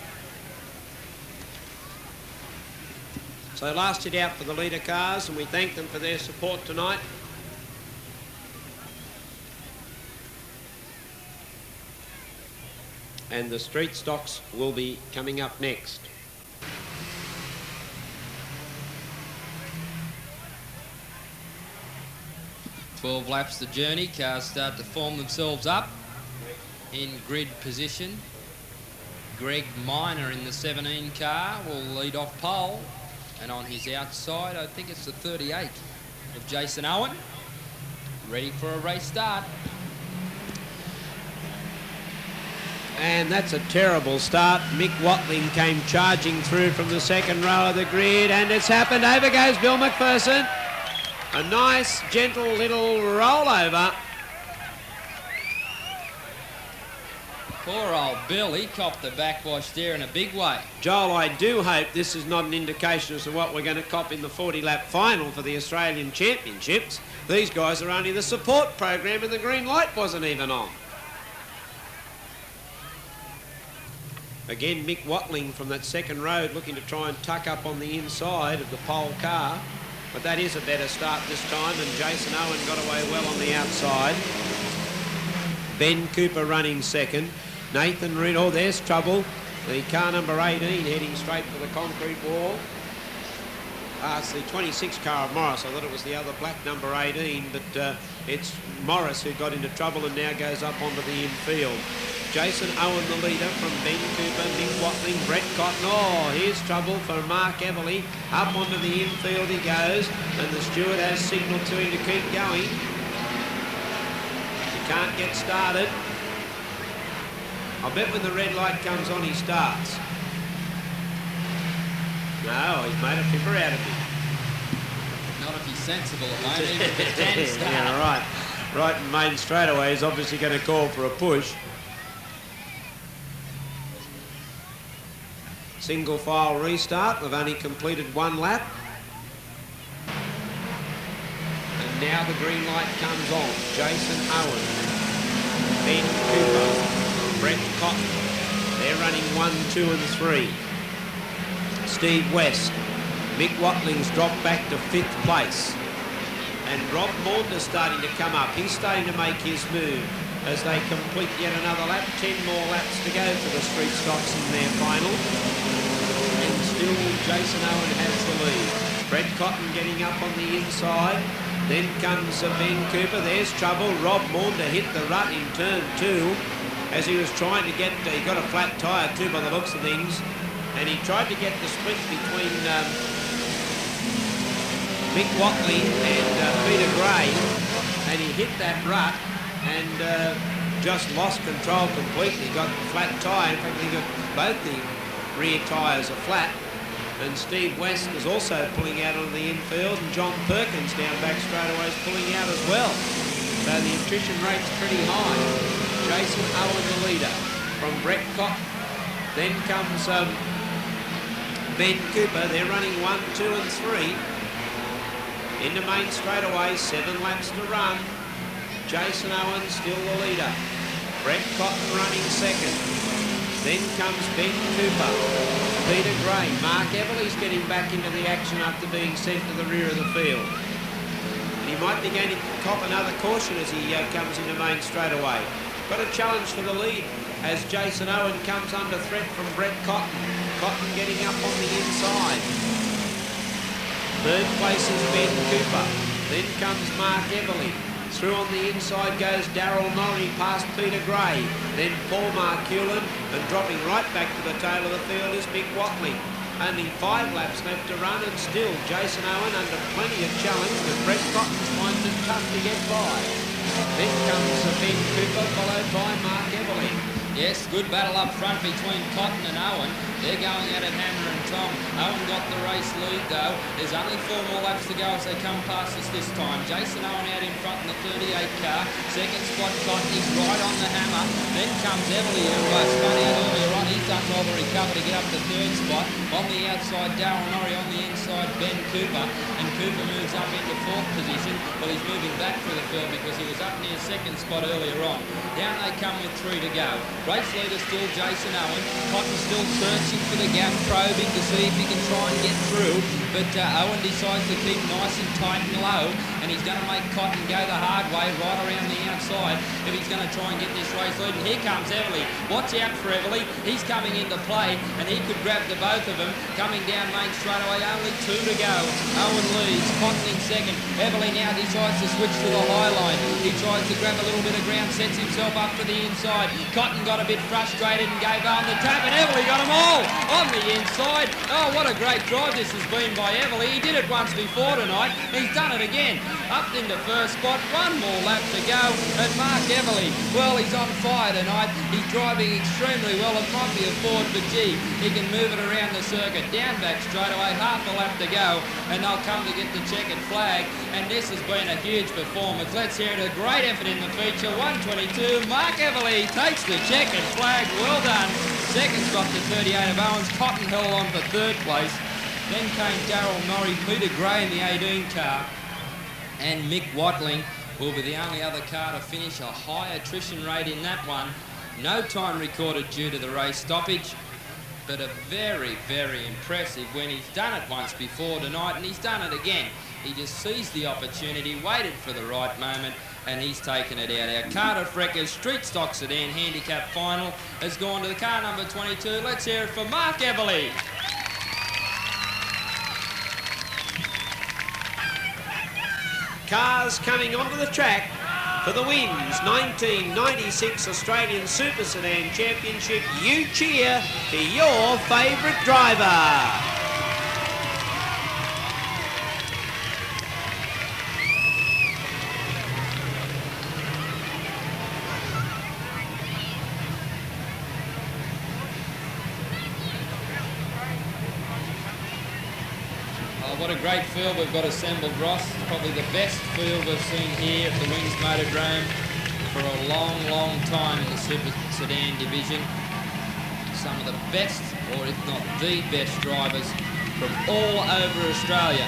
So last hit out for the Litre cars, and we thank them for their support tonight. And the street stocks will be coming up next. Twelve laps the journey. Cars start to form themselves up in grid position. Greg Minor in the 17 car will lead off pole, and on his outside I think it's the 38 of Jason Owen, ready for a race start. And that's a terrible start. Mick Watling came charging through from the second row of the grid, and it's happened. Over goes Bill McPherson. A nice, gentle little rollover. Poor old Bill, he copped the backwash there in a big way. Joel, I do hope this is not an indication as to what we're going to cop in the 40-lap final for the Australian Championships. These guys are only the support program, and the green light wasn't even on. Again, Mick Watling from that second road looking to try and tuck up on the inside of the pole car. But that is a better start this time, and Jason Owen got away well on the outside. Ben Cooper running second. Nathan Reid, oh, there's trouble. The car number 18 heading straight for the concrete wall. It's the 26 car of Morris. I thought it was the other black number 18, but it's Morris who got into trouble and now goes up onto the infield. Jason Owen, the leader, from Ben Cooper, Mick Watling, Brett Cotton. Oh, here's trouble for Mark Everly. Up onto the infield he goes, and the steward has signalled to him to keep going. He can't get started. I bet when the red light comes on, he starts. No, he's made a fipper out of him. Not if he's sensible at the moment, even if it can start. Yeah, right. Right in main straightaway, he's obviously going to call for a push. Single file restart. We've only completed one lap. And now the green light comes on. Jason Owen, Ben Cooper, Brett Cotton. They're running 1, 2 and 3. Steve West. Mick Watling's dropped back to 5th place. And Rob Maunder's starting to come up. He's starting to make his move as they complete yet another lap. 10 more laps to go for the street stocks in their final. And still Jason Owen has the lead. Brett Cotton getting up on the inside. Then comes Ben Cooper. There's trouble. Rob Maunder hit the rut in turn 2 as he was trying to get, he got a flat tyre too by the looks of things. And he tried to get the split between Mick Watling and Peter Gray, and he hit that rut and just lost control completely. Got the flat tyre. In fact, he got both the rear tyres are flat. And Steve West is also pulling out on the infield, and John Perkins down back straightaways pulling out as well. So the attrition rate's pretty high. Jason Owen the leader from Brett Cotton. Then comes Ben Cooper. They're running 1, 2 and 3. Into main straightaway, 7 laps to run. Jason Owen still the leader. Brett Cotton running second. Then comes Ben Cooper, Peter Gray. Mark Everly's getting back into the action after being sent to the rear of the field. And he might be going to cop another caution as he comes into main straightaway. Got a challenge for the lead as Jason Owen comes under threat from Brett Cotton. Cotton getting up on the inside. Third place is Ben Cooper. Then comes Mark Everly. Through on the inside goes Darryl Norrie past Peter Gray. Then Paul Marculin, and dropping right back to the tail of the field is Mick Watling. Only 5 laps left to run, and still Jason Owen under plenty of challenge, but Brett Cotton finds it tough to get by. Then comes Ben Cooper, followed by Mark Everly. Yes, good battle up front between Cotton and Owen. They're going at it hammer and tong. Owen got the race lead though. There's only 4 more laps to go as they come past us this time. Jason Owen out in front in the 38 car. Second spot Cotton, he's right on the hammer. Then comes Everly, who spun out earlier on. He's done well to recover to get up to 3rd spot. On the outside, Darryl Norrie. On the inside, Ben Cooper. And Cooper moves up into 4th position. Well, he's moving back through the field because he was up near 2nd spot earlier on. Down they come with 3 to go. Race leader still Jason Owen. Cotton still searching for the gap, probing to see if he can try and get through. But Owen decides to keep nice and tight and low, and he's going to make Cotton go the hard way right around the outside if he's going to try and get this race lead. And here comes Everly. Watch out for Everly. He's coming into play, and he could grab the both of them. Coming down main straight away, only 2 to go. Owen leads, Cotton in second. Everly now decides to switch to the high line. He tries to grab a little bit of ground, sets himself up for the inside. Cotton got a bit frustrated and gave on the tap, and Everly got them all on the inside. Oh, what a great drive this has been by Everly. He did it once before tonight. He's done it again. Up into 1st spot. 1 more lap to go. And Mark Everly, well, he's on fire tonight. He's driving extremely well. It might be a Ford, but gee, he can move it around the circuit. Down back straight away. Half a lap to go. And they'll come to get the checkered flag. And this has been a huge performance. Let's hear it. A great effort in the feature. 122. Mark Everly takes the checkered flag. Well done. Second spot to 38 of Owens. Cotton held on for 3rd place. Then came Darryl Norrie, Peter Gray in the 18 car, and Mick Watling will be the only other car to finish. A high attrition rate in that one. No time recorded due to the race stoppage, but a very, very impressive when he's done it once before tonight, and he's done it again. He just seized the opportunity, waited for the right moment, and he's taken it out. Our Cardiff Wreckers Street Stock Sedan Handicap Final has gone to the car number 22. Let's hear it for Mark Everly. Cars coming onto the track for the wins. 1996 Australian Super Sedan Championship. You cheer for your favourite driver. What a great field we've got assembled, Ross. Probably the best field we've seen here at the Wings Motordrome for a long, long time in the Super Sedan division. Some of the best, or if not the best drivers from all over Australia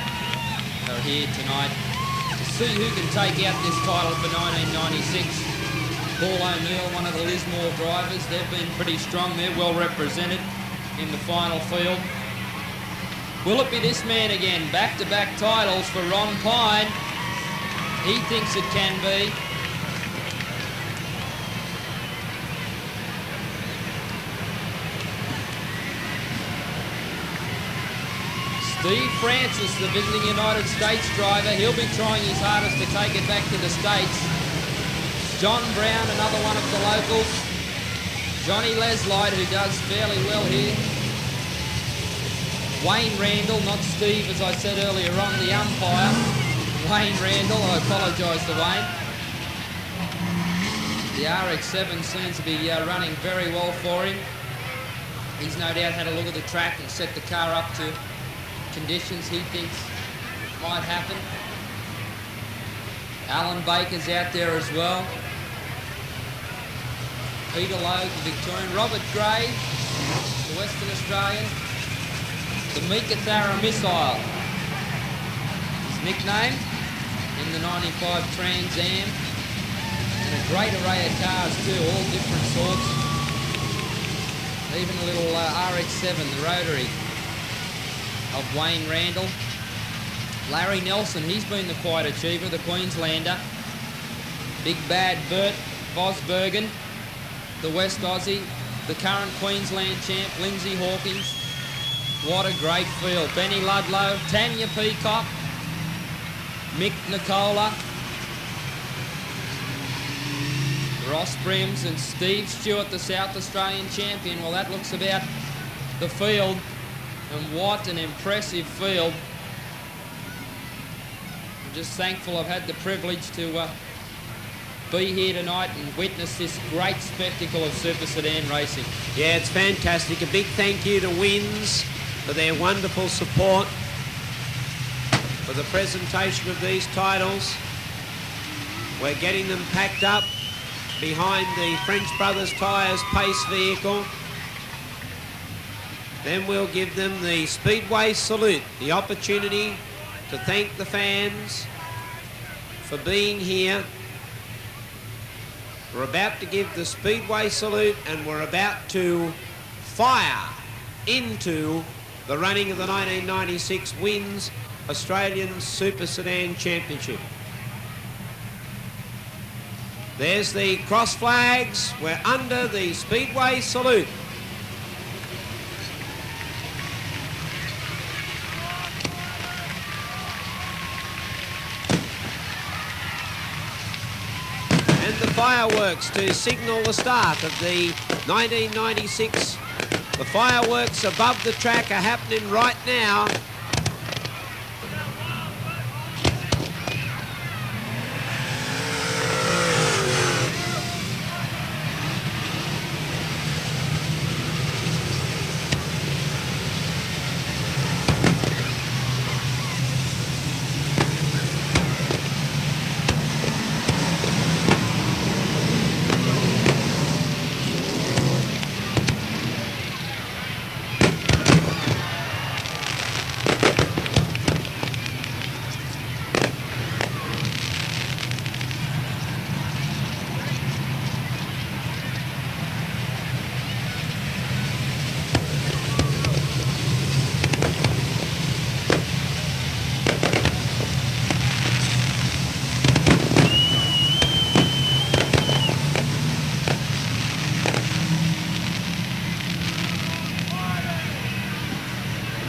are here tonight to see who can take out this title for 1996. Paul O'Neill, one of the Lismore drivers. They've been pretty strong. They're well represented in the final field. Will it be this man again? Back-to-back titles for Ron Pine. He thinks it can be. Steve Francis, the visiting United States driver, he'll be trying his hardest to take it back to the States. John Brown, another one of the locals. Johnny Leslide, who does fairly well here. Wayne Randall, not Steve, as I said earlier on, the umpire. Wayne Randall, I apologise to Wayne. The RX-7 seems to be running very well for him. He's no doubt had a look at the track and set the car up to conditions he thinks might happen. Alan Baker's out there as well. Peter Lowe, the Victorian. Robert Gray, the Western Australian. The Meekatharra Missile, his nickname, in the 95 Trans Am. And a great array of cars too, all different sorts. Even a little RX-7, the rotary of Wayne Randall. Larry Nelson, he's been the quiet achiever, the Queenslander. Big Bad Bert Vosbergen, the West Aussie. The current Queensland champ, Lindsay Hawkins. What a great field. Benny Ludlow, Tanya Peacock, Mick Nicola, Ross Brims and Steve Stewart, the South Australian champion. Well, that looks about the field, and what an impressive field. I'm just thankful I've had the privilege to be here tonight and witness this great spectacle of Super Sedan racing. Yeah, it's fantastic. A big thank you to Wins for their wonderful support for the presentation of these titles. We're getting them packed up behind the French Brothers Tyres Pace vehicle. Then we'll give them the Speedway salute, the opportunity to thank the fans for being here. We're about to give the Speedway salute and we're about to fire into the running of the 1996 Wins Australian Super Sedan Championship. There's the cross flags. We're under the Speedway salute. And the fireworks to signal the start of the 1996. The fireworks above the track are happening right now.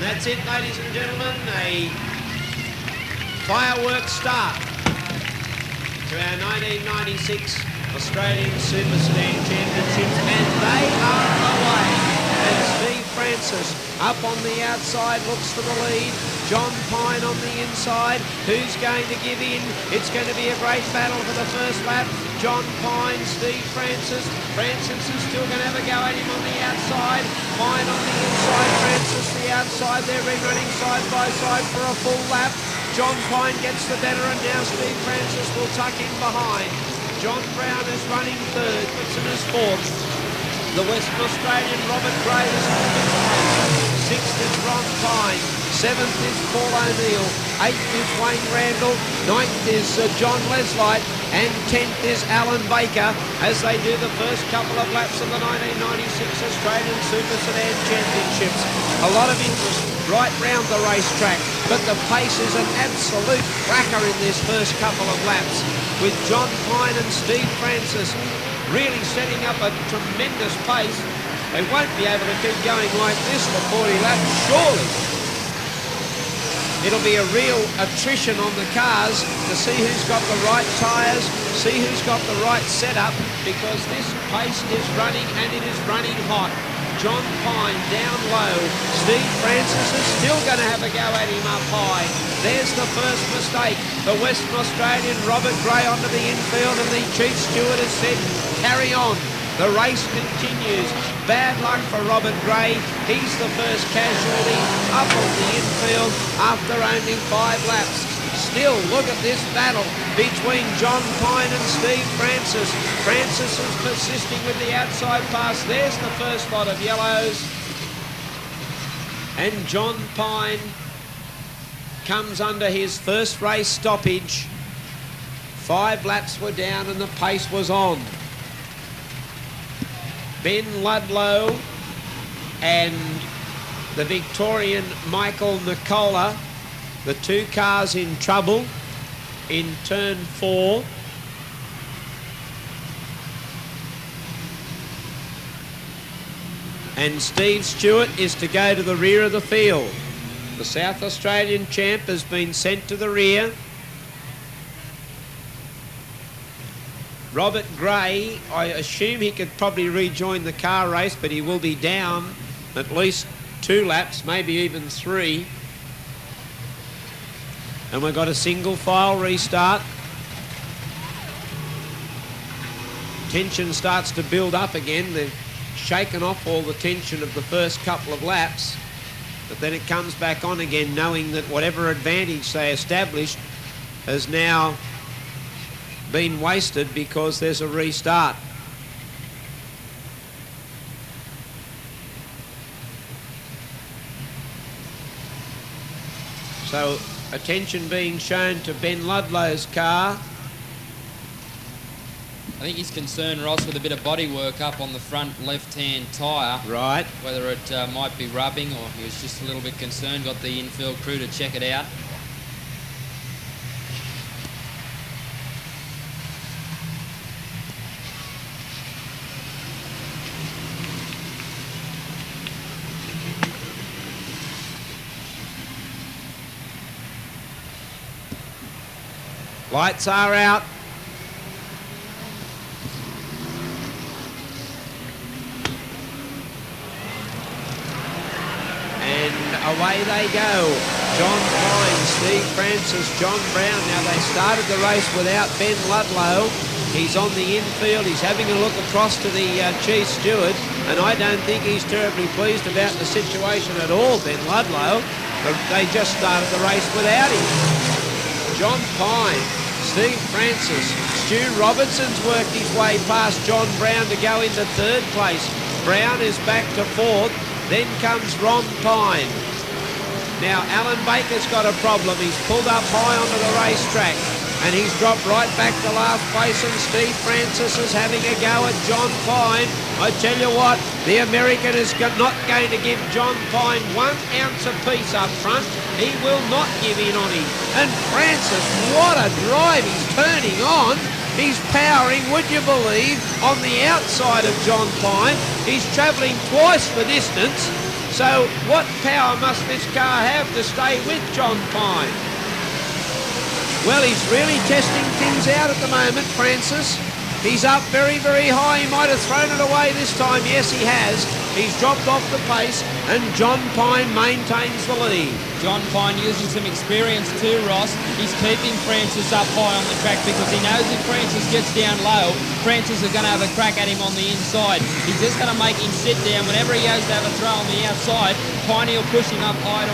That's it, ladies and gentlemen, a fireworks start to our 1996 Australian Super Sedan Championships, and they are away. And Steve Francis up on the outside looks for the lead. John Pine on the inside. Who's going to give in? It's going to be a great battle for the first lap. John Pine, Steve Francis. Francis is still going to have a go at him on the outside. Pine on the inside, Francis the outside. They're running side by side for a full lap. John Pine gets the better and now Steve Francis will tuck in behind. John Brown is running third, Whitson is fourth. The Western Australian Robert Gray is on the inside. Sixth is Ron Pine. Seventh is Paul O'Neill. Eighth is Wayne Randall. Ninth is John Leslite. And 10th is Alan Baker as they do the first couple of laps of the 1996 Australian Super Sedan Championships. A lot of interest right round the racetrack, but the pace is an absolute cracker in this first couple of laps, with John Pine and Steve Francis really setting up a tremendous pace. They won't be able to keep going like this for 40 laps, surely. It'll be a real attrition on the cars to see who's got the right tyres, see who's got the right setup, because this pace is running and it is running hot. John Pine down low. Steve Francis is still going to have a go at him up high. There's the first mistake. The Western Australian Robert Gray onto the infield, and the chief steward has said, carry on. The race continues. Bad luck for Robert Gray. He's the first casualty up on the infield after only 5 laps. Still, look at this battle between John Pine and Steve Francis. Francis is persisting with the outside pass. There's the first lot of yellows. And John Pine comes under his first race stoppage. 5 laps were down and the pace was on. Ben Ludlow and the Victorian Michael Nicola, the two cars in trouble in turn 4. And Steve Stewart is to go to the rear of the field. The South Australian champ has been sent to the rear. Robert Gray, I assume he could probably rejoin the car race, but he will be down at least 2 laps, maybe even 3. And we've got a single file restart. tension starts to build up again. They've shaken off all the tension of the first couple of laps, but then it comes back on again, knowing that whatever advantage they established has now been wasted because there's a restart. So attention being shown to Ben Ludlow's car. I think he's concerned, Ross, with a bit of body work up on the front left-hand tyre. Right. Whether it might be rubbing or he was just a little bit concerned. Got the infield crew to check it out. Lights are out. And away they go. John Pine, Steve Francis, John Brown. Now they started the race without Ben Ludlow. He's on the infield. He's having a look across to the chief steward, and I don't think he's terribly pleased about the situation at all, Ben Ludlow. But they just started the race without him. John Pine, Steve Francis, Stu Robertson's worked his way past John Brown to go into third place. Brown is back to fourth. Then comes Ron Pine. Now Alan Baker's got a problem. He's pulled up high onto the racetrack and he's dropped right back to last place, and Steve Francis is having a go at John Pine. I tell you what, the American is not going to give John Pine 1 ounce apiece up front. He will not give in on him. And Francis, what a drive he's turning on. He's powering, would you believe, on the outside of John Pine. He's travelling twice the distance. So what power must this car have to stay with John Pine? Well, he's really testing things out at the moment, Francis. He's up very, very high. He might have thrown it away this time. Yes, he has. He's dropped off the pace, and John Pine maintains the lead. John Pine using some experience too, Ross. He's keeping Francis up high on the track because he knows if Francis gets down low, Francis is going to have a crack at him on the inside. He's just going to make him sit down. Whenever he goes to have a throw on the outside, Piney will push him up high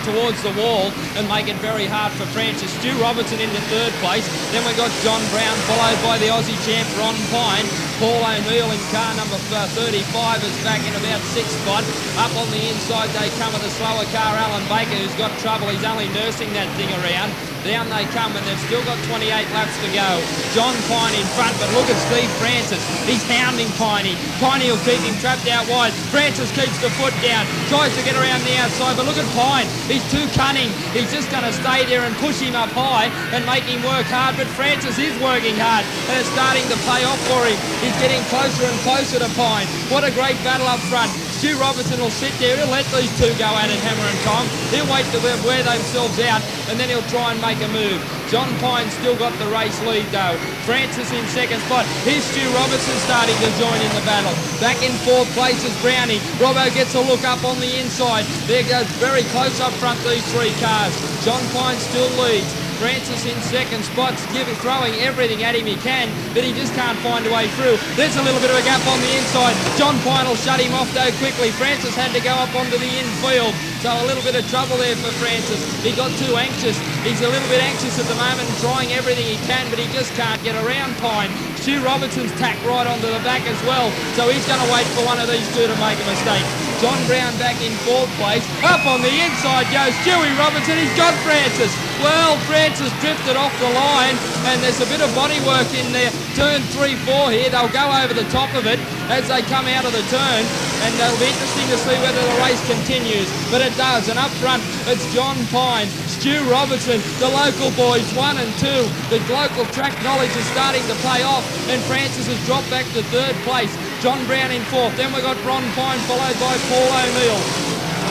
towards the wall and make it very hard for Francis. Stu Robertson into third place. Then we got John Brown followed by the Aussie champ Ron Pine. Paul O'Neill in car number 35 is back in about sixth spot. Up on the inside they come with a slower car, Alan Baker, who's got trouble. He's only nursing that thing around. Down they come, and they've still got 28 laps to go. John Pine in front, but look at Steve Francis. He's hounding Piney. Piney will keep him trapped out wide. Francis keeps the foot down, tries to get around the outside, but look at Pine. He's too cunning. He's just going to stay there and push him up high and make him work hard, but Francis is working hard, and it's starting to pay off for him. He's getting closer and closer to Pine. What a great battle up front. Stu Robertson will sit there. He'll let these two go at it, hammer and tong. He'll wait to wear themselves out, and then he'll try and make a move. John Pine still got the race lead though. Francis in second spot. Here's Stu Robertson starting to join in the battle. Back in fourth place is Brownie. Robbo gets a look up on the inside. There goes very close up front, these three cars. John Pine still leads. Francis in second spot, throwing everything at him he can, but he just can't find a way through. There's a little bit of a gap on the inside. John Pine will shut him off though quickly. Francis had to go up onto the infield, so a little bit of trouble there for Francis. He got too anxious. He's a little bit anxious at the moment and trying everything he can, but he just can't get around Pine. Stu Robertson's tacked right onto the back as well, so he's going to wait for one of these two to make a mistake. John Brown back in fourth place. Up on the inside goes Stewie Robertson. He's got Francis. Well, Francis drifted off the line, and there's a bit of bodywork in there. Turn 3-4 here. They'll go over the top of it as they come out of the turn, and it'll be interesting to see whether the race continues. But it does, and up front, it's John Pine, Stu Robertson, the local boys, 1 and 2. The local track knowledge is starting to pay off, and Francis has dropped back to third place. John Brown in fourth. Then we got Ron Pine followed by Paul O'Neill.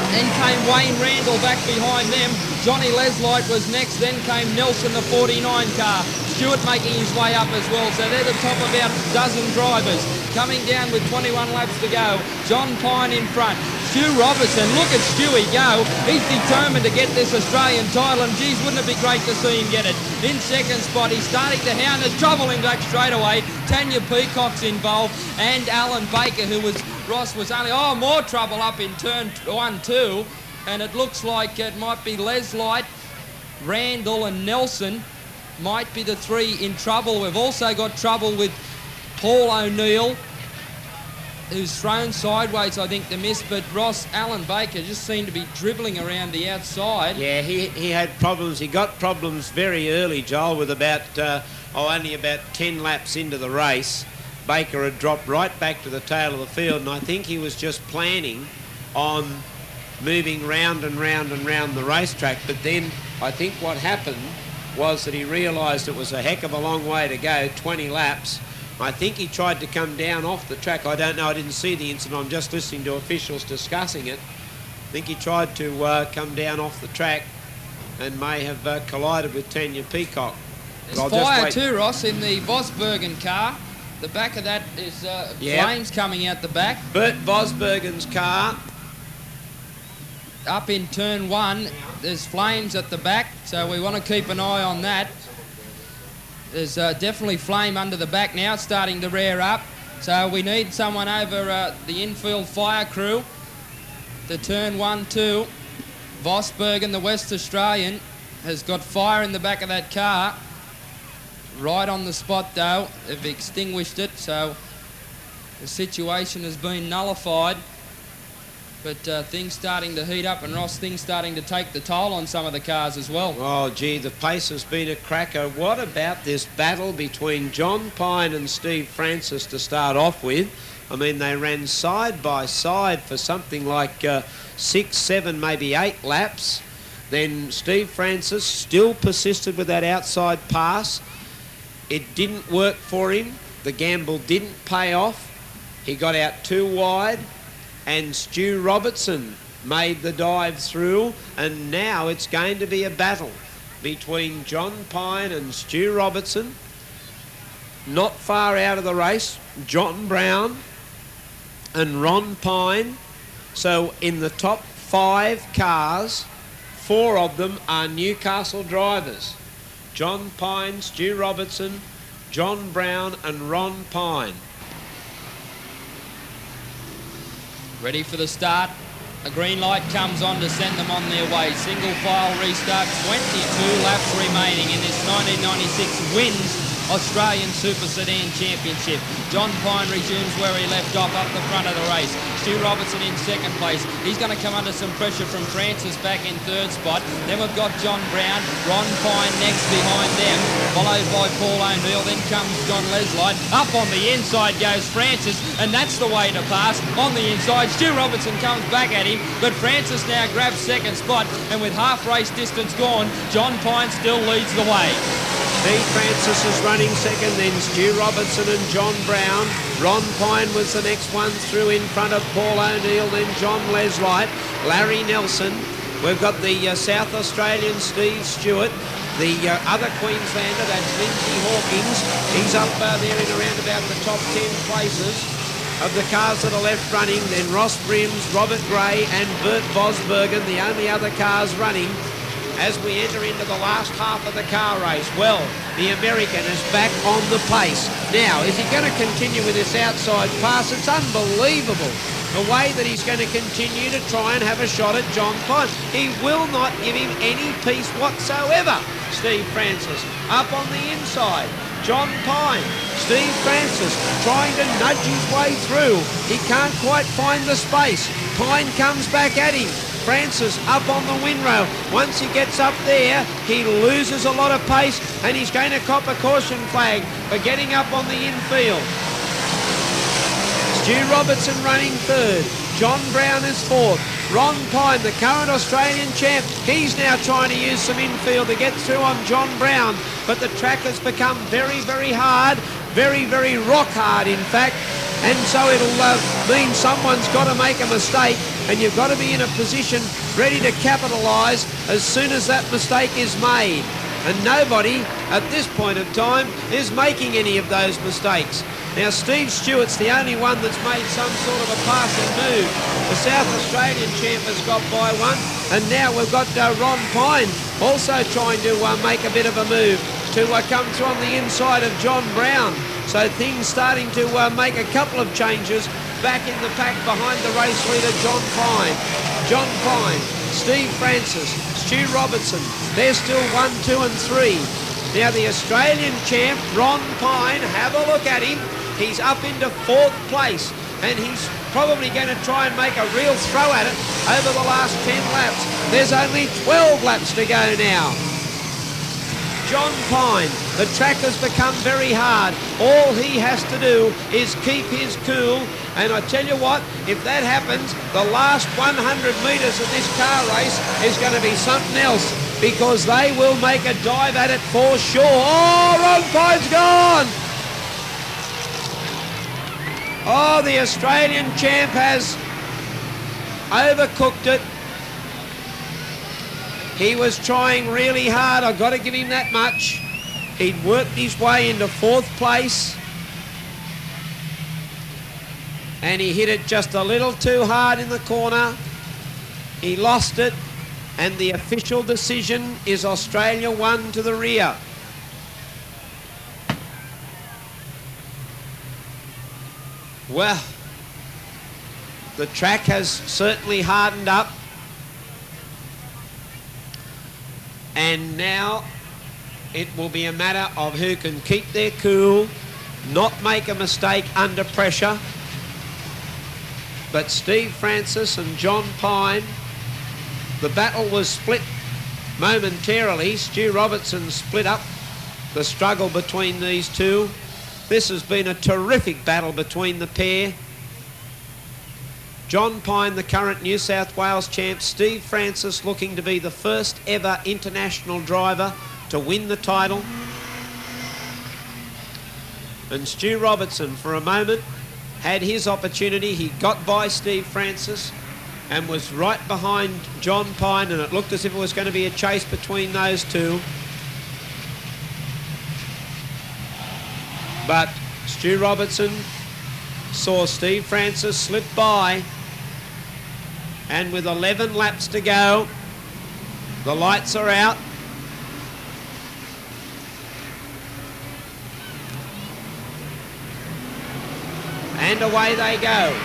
Then came Wayne Randall back behind them. Johnny Leslight was next. Then came Nelson, the 49 car. Stewart making his way up as well. So they're the top about a dozen drivers. Coming down with 21 laps to go. John Pine in front. Stu Robertson. Look at Stewie go. He's determined to get this Australian title, and geez, wouldn't it be great to see him get it. In second spot, he's starting to hound. There's trouble in back straight away. Tanya Peacock's involved, and Alan Baker, Ross was only, more trouble up in turn 1-2, and it looks like it might be Litre, Randall and Nelson might be the three in trouble. We've also got trouble with Paul O'Neill, who's thrown sideways, I think, to miss, but Alan Baker just seemed to be dribbling around the outside. Yeah, he had problems. He got problems very early, Joel, with only about 10 laps into the race. Baker had dropped right back to the tail of the field, and I think he was just planning on moving round and round and round the racetrack. But then I think what happened was that he realised it was a heck of a long way to go, 20 laps. I think he tried to come down off the track. I don't know, I didn't see the incident. I'm just listening to officials discussing it. I think he tried to come down off the track and may have collided with Tanya Peacock. There's fire too, Ross, in the Vosbergen car. The back of that is flames coming out the back. Bert Vosbergen's car. Up in turn 1, there's flames at the back, so we want to keep an eye on that. There's definitely flame under the back now. It's starting to rear up. So we need someone over the infield fire crew to turn 1-2. Vosbergen, the West Australian, has got fire in the back of that car. Right on the spot, though. They've extinguished it, so the situation has been nullified. But things starting to heat up, and Ross, things starting to take the toll on some of the cars as well. Oh, gee, the pace has been a cracker. What about this battle between John Pine and Steve Francis to start off with? I mean, they ran side by side for something like 6, 7, maybe 8 laps. Then Steve Francis still persisted with that outside pass. It didn't work for him. The gamble didn't pay off. He got out too wide. And Stu Robertson made the dive through, and now it's going to be a battle between John Pine and Stu Robertson. Not far out of the race, John Brown and Ron Pine. So in the top 5 cars, 4 of them are Newcastle drivers. John Pine, Stu Robertson, John Brown and Ron Pine. Ready for the start. A green light comes on to send them on their way. Single file restart, 22 laps remaining in this 1996 WINS Australian Super Sedan Championship. John Pine resumes where he left off up the front of the race. Stu Robertson in second place. He's going to come under some pressure from Francis back in third spot. Then we've got John Brown, Ron Pine next behind them, followed by Paul O'Neill. Then comes John Litre. Up on the inside goes Francis, and that's the way to pass. On the inside, Stu Robertson comes back at him, but Francis now grabs second spot, and with half race distance gone, John Pine still leads the way. Steve Francis is running second, then Stu Robertson and John Brown. Ron Pine was the next one through in front of Paul O'Neill, then John Litre, Larry Nelson. We've got the South Australian Steve Stewart, the other Queenslander, that's Lindsay Hawkins. He's up there in around about the top 10 places of the cars that are left running. Then Ross Brims, Robert Gray and Bert Vosbergen, the only other cars running as we enter into the last half of the car race. Well, the American is back on the pace. Now, is he going to continue with this outside pass? It's unbelievable the way that he's going to continue to try and have a shot at John Pine. He will not give him any peace whatsoever. Steve Francis up on the inside. John Pine, Steve Francis trying to nudge his way through. He can't quite find the space. Pine comes back at him. Francis up on the windrow. Once he gets up there, he loses a lot of pace, and he's going to cop a caution flag for getting up on the infield. Stu Robertson running third. John Brown is fourth. Ron Pine, the current Australian champ, he's now trying to use some infield to get through on John Brown, but the track has become very, very hard, very, very rock hard, in fact. And so it'll mean someone's got to make a mistake, and you've got to be in a position ready to capitalise as soon as that mistake is made. and nobody at this point of time is making any of those mistakes. Now Steve Stewart's the only one that's made some sort of a passing move. The South Australian champ has got by one, and now we've got Ron Pine also trying to make a bit of a move to come through on the inside of John Brown. So things starting to make a couple of changes back in the pack behind the race leader John Pine. John Pine, Steve Francis, Stu Robertson, they're still 1, 2 and 3. Now the Australian champ, Ron Pine, have a look at him. He's up into 4th place, and he's probably going to try and make a real throw at it over the last 10 laps. There's only 12 laps to go now. John Pine, the track has become very hard. All he has to do is keep his cool, and I tell you what, if that happens, the last 100 metres of this car race is going to be something else, because they will make a dive at it for sure. Oh, Ron Pine's gone! Oh, the Australian champ has overcooked it. He was trying really hard, I've got to give him that much. He'd worked his way into 4th place, and he hit it just a little too hard in the corner. He lost it, and the official decision is Australia 1 to the rear. Well, the track has certainly hardened up, and now it will be a matter of who can keep their cool, not make a mistake under pressure. But Steve Francis and John Pine, the battle was split momentarily. Stu Robertson split up the struggle between these two. This has been a terrific battle between the pair. John Pine, the current New South Wales champ. Steve Francis looking to be the first ever international driver to win the title. And Stu Robertson, for a moment, had his opportunity. He got by Steve Francis and was right behind John Pine, and it looked as if it was going to be a chase between those two. But Stu Robertson saw Steve Francis slip by, and with 11 laps to go, the lights are out. And away they go.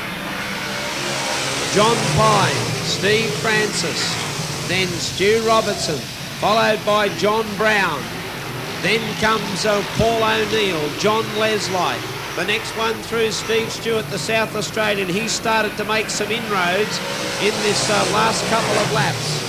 John Pine, Steve Francis, then Stu Robertson, followed by John Brown. Then comes Paul O'Neill, John Leslie. The next one through Steve Stewart, the South Australian. He started to make some inroads in this last couple of laps.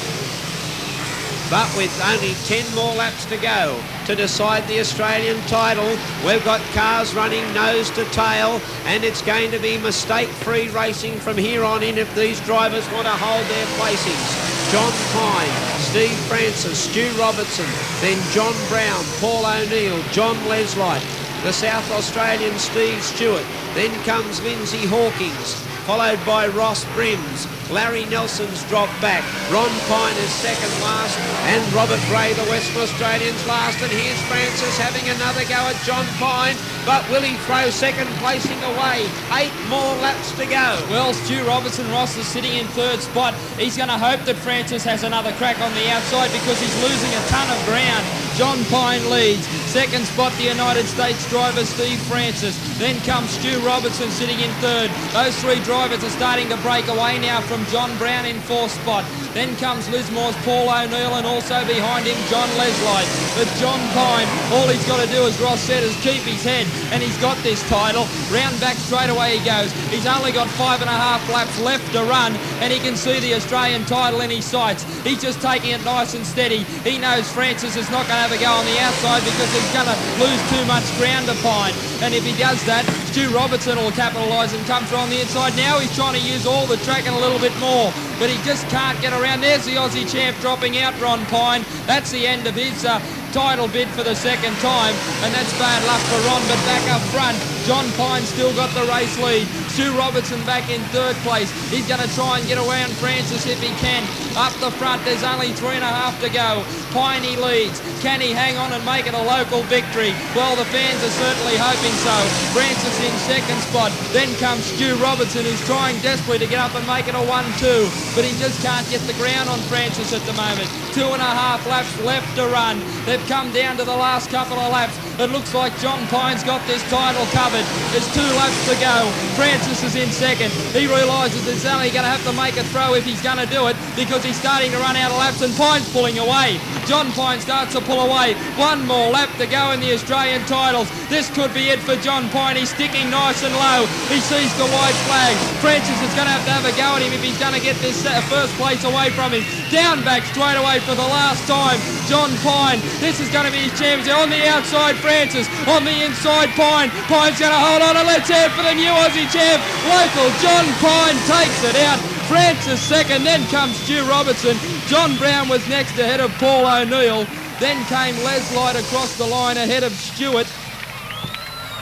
But with only 10 more laps to go to decide the Australian title, we've got cars running nose to tail, and it's going to be mistake-free racing from here on in if these drivers want to hold their placings. John Pine, Steve Francis, Stu Robertson, then John Brown, Paul O'Neill, John Leslie, the South Australian Steve Stewart. Then comes Lindsay Hawkins, followed by Ross Brims. Larry Nelson's dropped back. Ron Pine is second last, and Robert Gray, the Western Australian's last. And here's Francis having another go at John Pine, but will he throw second placing away? 8 more laps to go. Well, Stu Robertson, Ross is sitting in 3rd spot. He's going to hope that Francis has another crack on the outside because he's losing a ton of ground. John Pine leads. 2nd spot, the United States driver, Steve Francis. Then comes Stu Robertson sitting in 3rd. Those 3 drivers are starting to break away now from John Brown in 4th spot. Then comes Lismore's Paul O'Neill, and also behind him John Leslie. But John Pine, all he's got to do, as Ross said, is keep his head, and he's got this title. Round back straight away he goes. He's only got 5.5 laps left to run, and he can see the Australian title in his sights. He's just taking it nice and steady. He knows Francis is not going to have a go on the outside because he's going to lose too much ground to Pine. And if he does that, Stu Robertson will capitalise and come through on the inside. Now he's trying to use all the track and a little bit more, but he just can't get around. There's the Aussie champ dropping out, Ron Pine. That's the end of his title bid for the second time, and that's bad luck for Ron, but back up front, John Pine still got the race lead. Stu Robertson back in third place. He's going to try and get around Francis if he can. Up the front, there's only 3.5 to go. Piney leads. Can he hang on and make it a local victory? Well, the fans are certainly hoping so. Francis in second spot. Then comes Stu Robertson, who's trying desperately to get up and make it a 1-2, but he just can't get the ground on Francis at the moment. 2.5 laps left to run. They've come down to the last couple of laps. It looks like John Pine's got this title covered. There's 2 laps to go. Francis is in second. He realises he's only going to have to make a throw if he's going to do it, because he's starting to run out of laps and Pine's pulling away. John Pine starts to pull away. 1 more lap to go in the Australian titles. This could be it for John Pine. He's sticking nice and low. He sees the white flag. Francis is going to have a go at him if he's going to get this first place away from him. Down back straight away for the last time. John Pine. This is going to be his championship. On the outside, Francis. On the inside, Pine. Pine's going to hold on, and let's hear for the new Aussie champ. Local John Pine takes it out. Francis second, then comes Stu Robertson. John Brown was next ahead of Paul O'Neill. Then came Les Light across the line ahead of Stewart.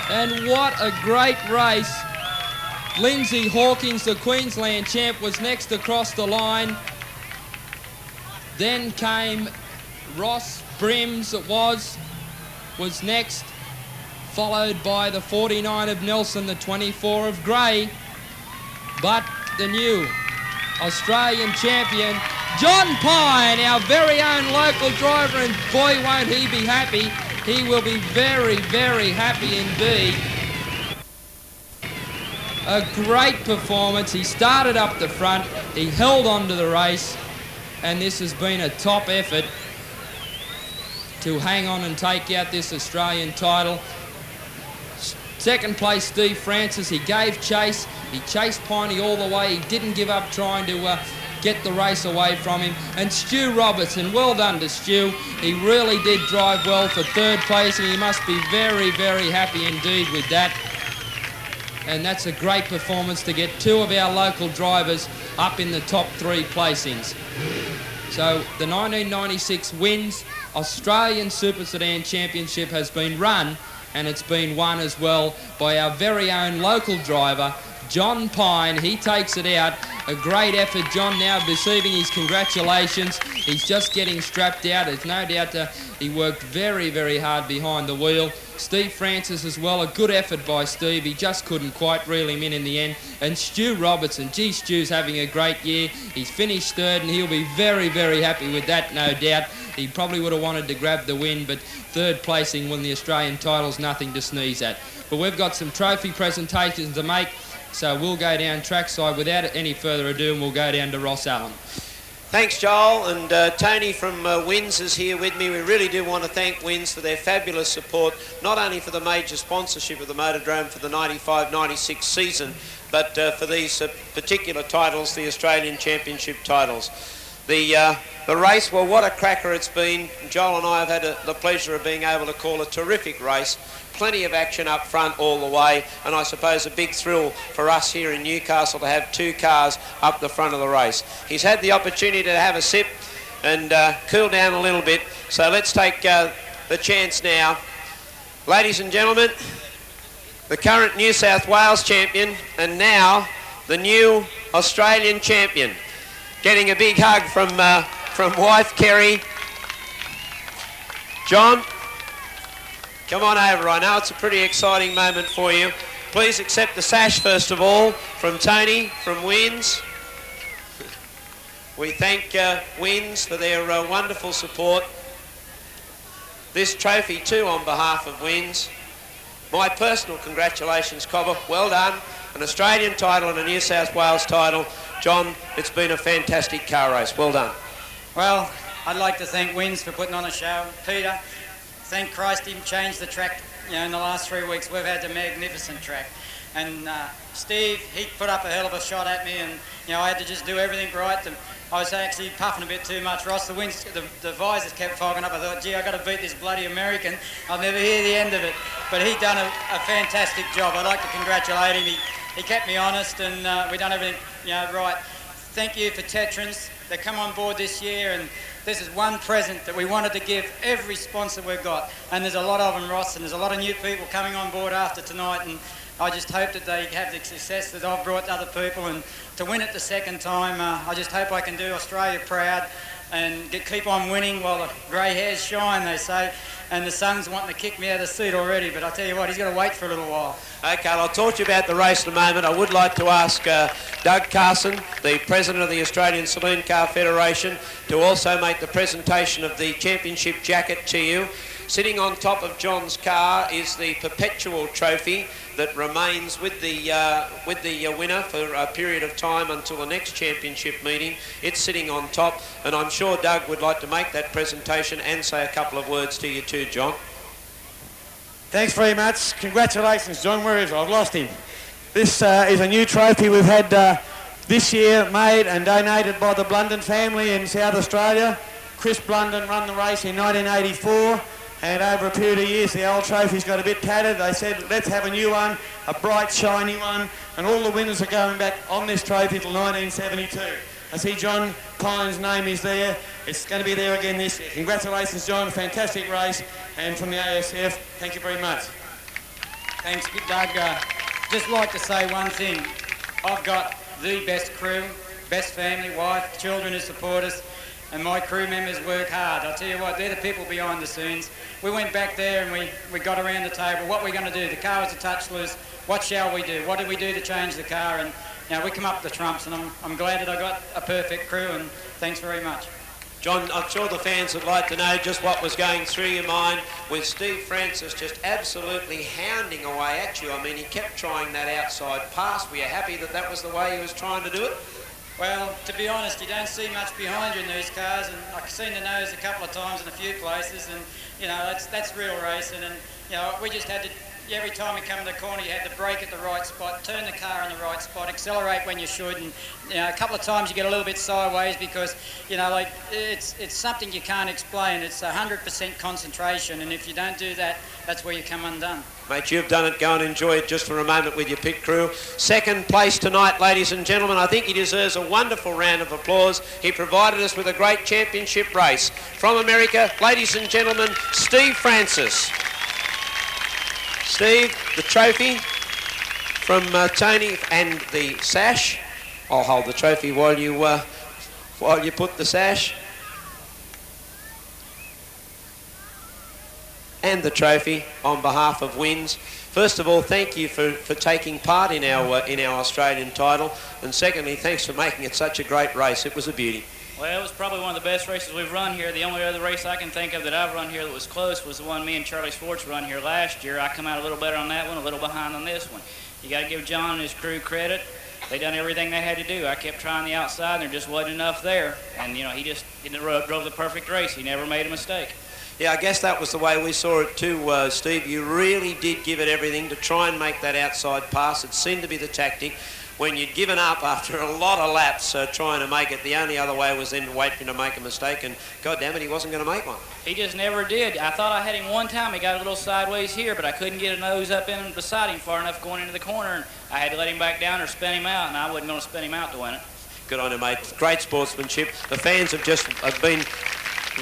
And what a great race. Lindsay Hawkins, the Queensland champ, was next across the line. Then came Ross Brims, was next, followed by the 49 of Nelson, the 24 of Gray. But the new Australian champion, John Pine, our very own local driver, and boy won't he be happy. He will be very, very happy indeed. A great performance. He started up the front, he held on to the race, and this has been a top effort to hang on and take out this Australian title. Second place, Steve Francis. He gave chase. He chased Piney all the way. He didn't give up trying to get the race away from him. And Stu Robertson, well done to Stu. He really did drive well for third place, and he must be very, very happy indeed with that. And that's a great performance to get 2 of our local drivers up in the top 3 placings. So the 1996 WINS Australian Super Sedan Championship has been run, and it's been won as well by our very own local driver, John Pine. He takes it out. A great effort. John now receiving his congratulations. He's just getting strapped out. There's no doubt that he worked very, very hard behind the wheel. Steve Francis as well. A good effort by Steve. He just couldn't quite reel him in the end. And Stu Robertson. Gee, Stu's having a great year. He's finished third, and he'll be very, very happy with that, no doubt. He probably would have wanted to grab the win, but third placing when the Australian title's nothing to sneeze at. But we've got some trophy presentations to make, so we'll go down trackside without any further ado, and we'll go down to Ross Allen. Thanks, Joel, and Tony from WINS is here with me. We really do want to thank WINS for their fabulous support, not only for the major sponsorship of the Motordrome for the 95-96 season, but for these particular titles, the Australian Championship titles. The race, well, what a cracker it's been. Joel and I have had the pleasure of being able to call a terrific race. Plenty of action up front all the way, and I suppose a big thrill for us here in Newcastle to have 2 cars up the front of the race. He's had the opportunity to have a sip and cool down a little bit, so let's take the chance now. Ladies and gentlemen, the current New South Wales champion, and now the new Australian champion. Getting a big hug from wife Kerry. John, come on over. I know it's a pretty exciting moment for you. Please accept the sash first of all from Tony from WINS. We thank WINS for their wonderful support. This trophy too on behalf of WINS. My personal congratulations, Cobber. Well done. An Australian title and a New South Wales title. John, it's been a fantastic car race. Well done. Well, I'd like to thank WINS for putting on a show. Peter, thank Christ he changed the track. In the last 3 weeks we've had a magnificent track. And Steve, he put up a hell of a shot at me, and I had to just do everything right. I was actually puffing a bit too much. Ross, the visors kept fogging up. I thought, gee, I've got to beat this bloody American. I'll never hear the end of it. But he done a fantastic job. I'd like to congratulate him. He kept me honest, and we done everything right. Thank you for Tetrans. They come on board this year, and this is one present that we wanted to give every sponsor we've got. And there's a lot of them, Ross, and there's a lot of new people coming on board after tonight. And I just hope that they have the success that I've brought to other people. And to win it the second time, I just hope I can do Australia proud and keep on winning while the grey hairs shine, they say. And the sun's wanting to kick me out of the seat already, but I'll tell you what, he's got to wait for a little while. Okay, I'll talk to you about the race in a moment. I would like to ask Doug Carson, the President of the Australian Saloon Car Federation, to also make the presentation of the championship jacket to you. Sitting on top of John's car is the perpetual trophy that remains with the winner for a period of time until the next championship meeting. It's sitting on top, and I'm sure Doug would like to make that presentation and say a couple of words to you too, John. Thanks very much. Congratulations, John. Where is he? I've lost him. This is a new trophy we've had this year, made and donated by the Blunden family in South Australia. Chris Blunden run the race in 1984. And over a period of years, the old trophy's got a bit tattered. They said, let's have a new one, a bright, shiny one. And all the winners are going back on this trophy till 1972. I see John Collins' name is there. It's going to be there again this year. Congratulations, John. Fantastic race. And from the ASF, thank you very much. Thanks, Doug. Just like to say one thing. I've got the best crew, best family, wife, children who support us. And my crew members work hard. I'll tell you what, they're the people behind the scenes. We went back there and we got around the table. What are we going to do? The car was a touch loose. What shall we do? What did we do to change the car? And you know, we come up with the trumps, and I'm glad that I got a perfect crew, and thanks very much. John, I'm sure the fans would like to know just what was going through your mind with Steve Francis just absolutely hounding away at you. I mean, he kept trying that outside pass. Were you happy that that was the way he was trying to do it? Well, to be honest, you don't see much behind you in these cars, and I've seen the nose a couple of times in a few places, and you know that's real racing. And you know, we just had to, every time we come in the corner, you had to brake at the right spot, turn the car in the right spot, accelerate when you should, and you know, a couple of times you get a little bit sideways because you know, like it's something you can't explain. It's 100% concentration, and if you don't do that, that's where you come undone. Mate, you've done it. Go and enjoy it just for a moment with your pit crew. Second place tonight, ladies and gentlemen. I think he deserves a wonderful round of applause. He provided us with a great championship race. From America, ladies and gentlemen, Steve Francis. Steve, the trophy from Tony and the sash. I'll hold the trophy while you put the sash. And the trophy on behalf of Wins. First of all, thank you for taking part in our Australian title, and secondly, thanks for making it such a great race. It was a beauty. Well, it was probably one of the best races we've run here. The only other race I can think of that I've run here that was close was the one me and Charlie Swartz run here last year. I come out a little better on that one, a little behind on this one. You got to give John and his crew credit. They done everything they had to do. I kept trying the outside, and there just wasn't enough there. And you know, he drove the perfect race. He never made a mistake. Yeah, I guess that was the way we saw it too, Steve. You really did give it everything to try and make that outside pass. It seemed to be the tactic. When you'd given up after a lot of laps trying to make it, the only other way was then to wait for him to make a mistake, and God damn it, he wasn't going to make one. He just never did. I thought I had him one time. He got a little sideways here, but I couldn't get a nose up in beside him far enough going into the corner, and I had to let him back down or spin him out, and I wasn't going to spin him out to win it. Good on him, mate. Great sportsmanship. The fans have been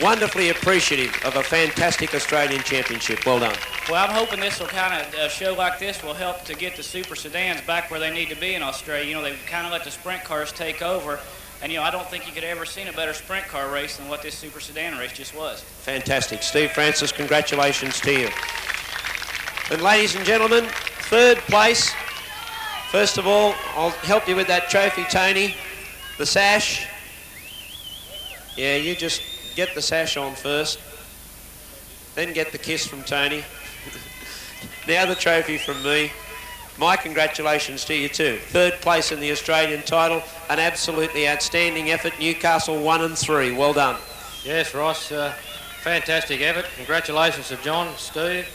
wonderfully appreciative of a fantastic Australian championship. Well done. Well, I'm hoping this will kind of, a show like this will help to get the super sedans back where they need to be in Australia. You know, they've kind of let the sprint cars take over. And, you know, I don't think you could ever seen a better sprint car race than what this super sedan race just was. Fantastic. Steve Francis, congratulations to you. And ladies and gentlemen, third place. First of all, I'll help you with that trophy, Tony. The sash. Yeah, you just get the sash on first. Then get the kiss from Tony. Now the trophy from me. My congratulations to you too. Third place in the Australian title. An absolutely outstanding effort. Newcastle 1 and 3. Well done. Yes, Ross. Fantastic effort. Congratulations to John, Steve,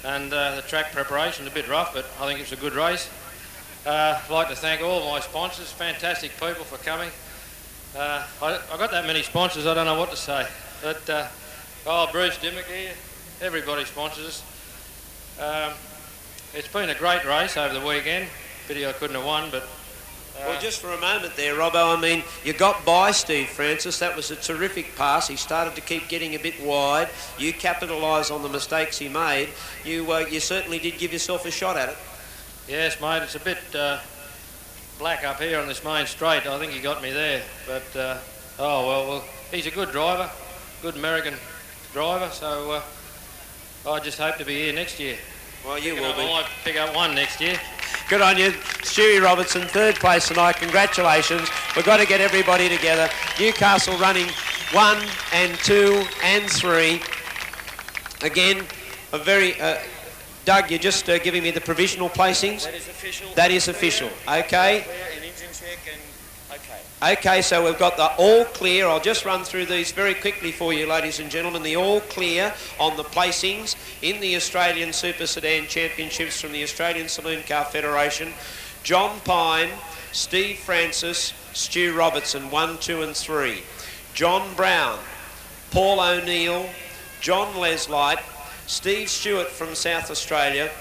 and the track preparation. A bit rough, but I think it's a good race. I'd like to thank all my sponsors. Fantastic people for coming. I got that many sponsors, I don't know what to say. But, Bruce Dimmock here, everybody sponsors us. It's been a great race over the weekend. Pity I couldn't have won, but Well, just for a moment there, Robbo, I mean, you got by Steve Francis. That was a terrific pass. He started to keep getting a bit wide. You capitalised on the mistakes he made. You certainly did give yourself a shot at it. Yes, mate, it's a bit black up here on this main straight. I think he got me there. But, well, he's a good driver, good American driver, so I just hope to be here next year. Well, you will be. I might pick up one next year. Good on you. Stewie Robertson, third place tonight. Congratulations. We've got to get everybody together. Newcastle running 1 and 2 and 3. Again, a very... Doug, you're just giving me the provisional placings? That is official. That is official. Okay. Clear and engine check and okay. Okay, so we've got the all clear. I'll just run through these very quickly for you, ladies and gentlemen. The all clear on the placings in the Australian Super Sedan Championships from the Australian Saloon Car Federation. John Pine, Steve Francis, Stu Robertson, 1, 2 and 3. John Brown, Paul O'Neill, John Leslight, Steve Stewart from South Australia,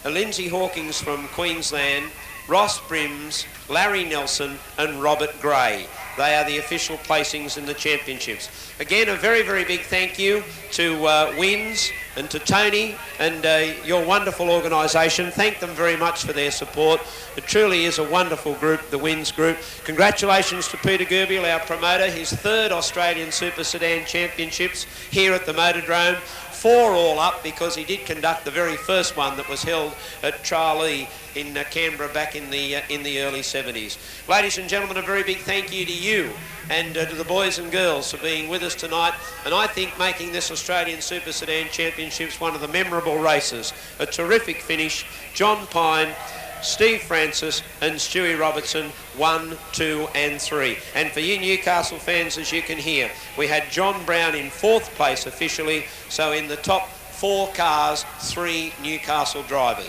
Lindsay Hawkins from Queensland, Ross Brims, Larry Nelson and Robert Gray. They are the official placings in the championships. Again, a very, very big thank you to Wins and to Tony and your wonderful organisation. Thank them very much for their support. It truly is a wonderful group, the Wins group. Congratulations to Peter Gerbiel, our promoter, his third Australian Super Sedan Championships here at the Motordrome. 4 all up because he did conduct the very first one that was held at Tralee in Canberra back in the early 70s. Ladies and gentlemen, a very big thank you to you and to the boys and girls for being with us tonight, and I think making this Australian Super Sedan Championships one of the memorable races. A terrific finish. John Pine, Steve Francis and Stewie Robertson, 1, 2 and 3. And for you Newcastle fans, as you can hear, we had John Brown in 4th place officially, so in the top 4 cars, 3 Newcastle drivers.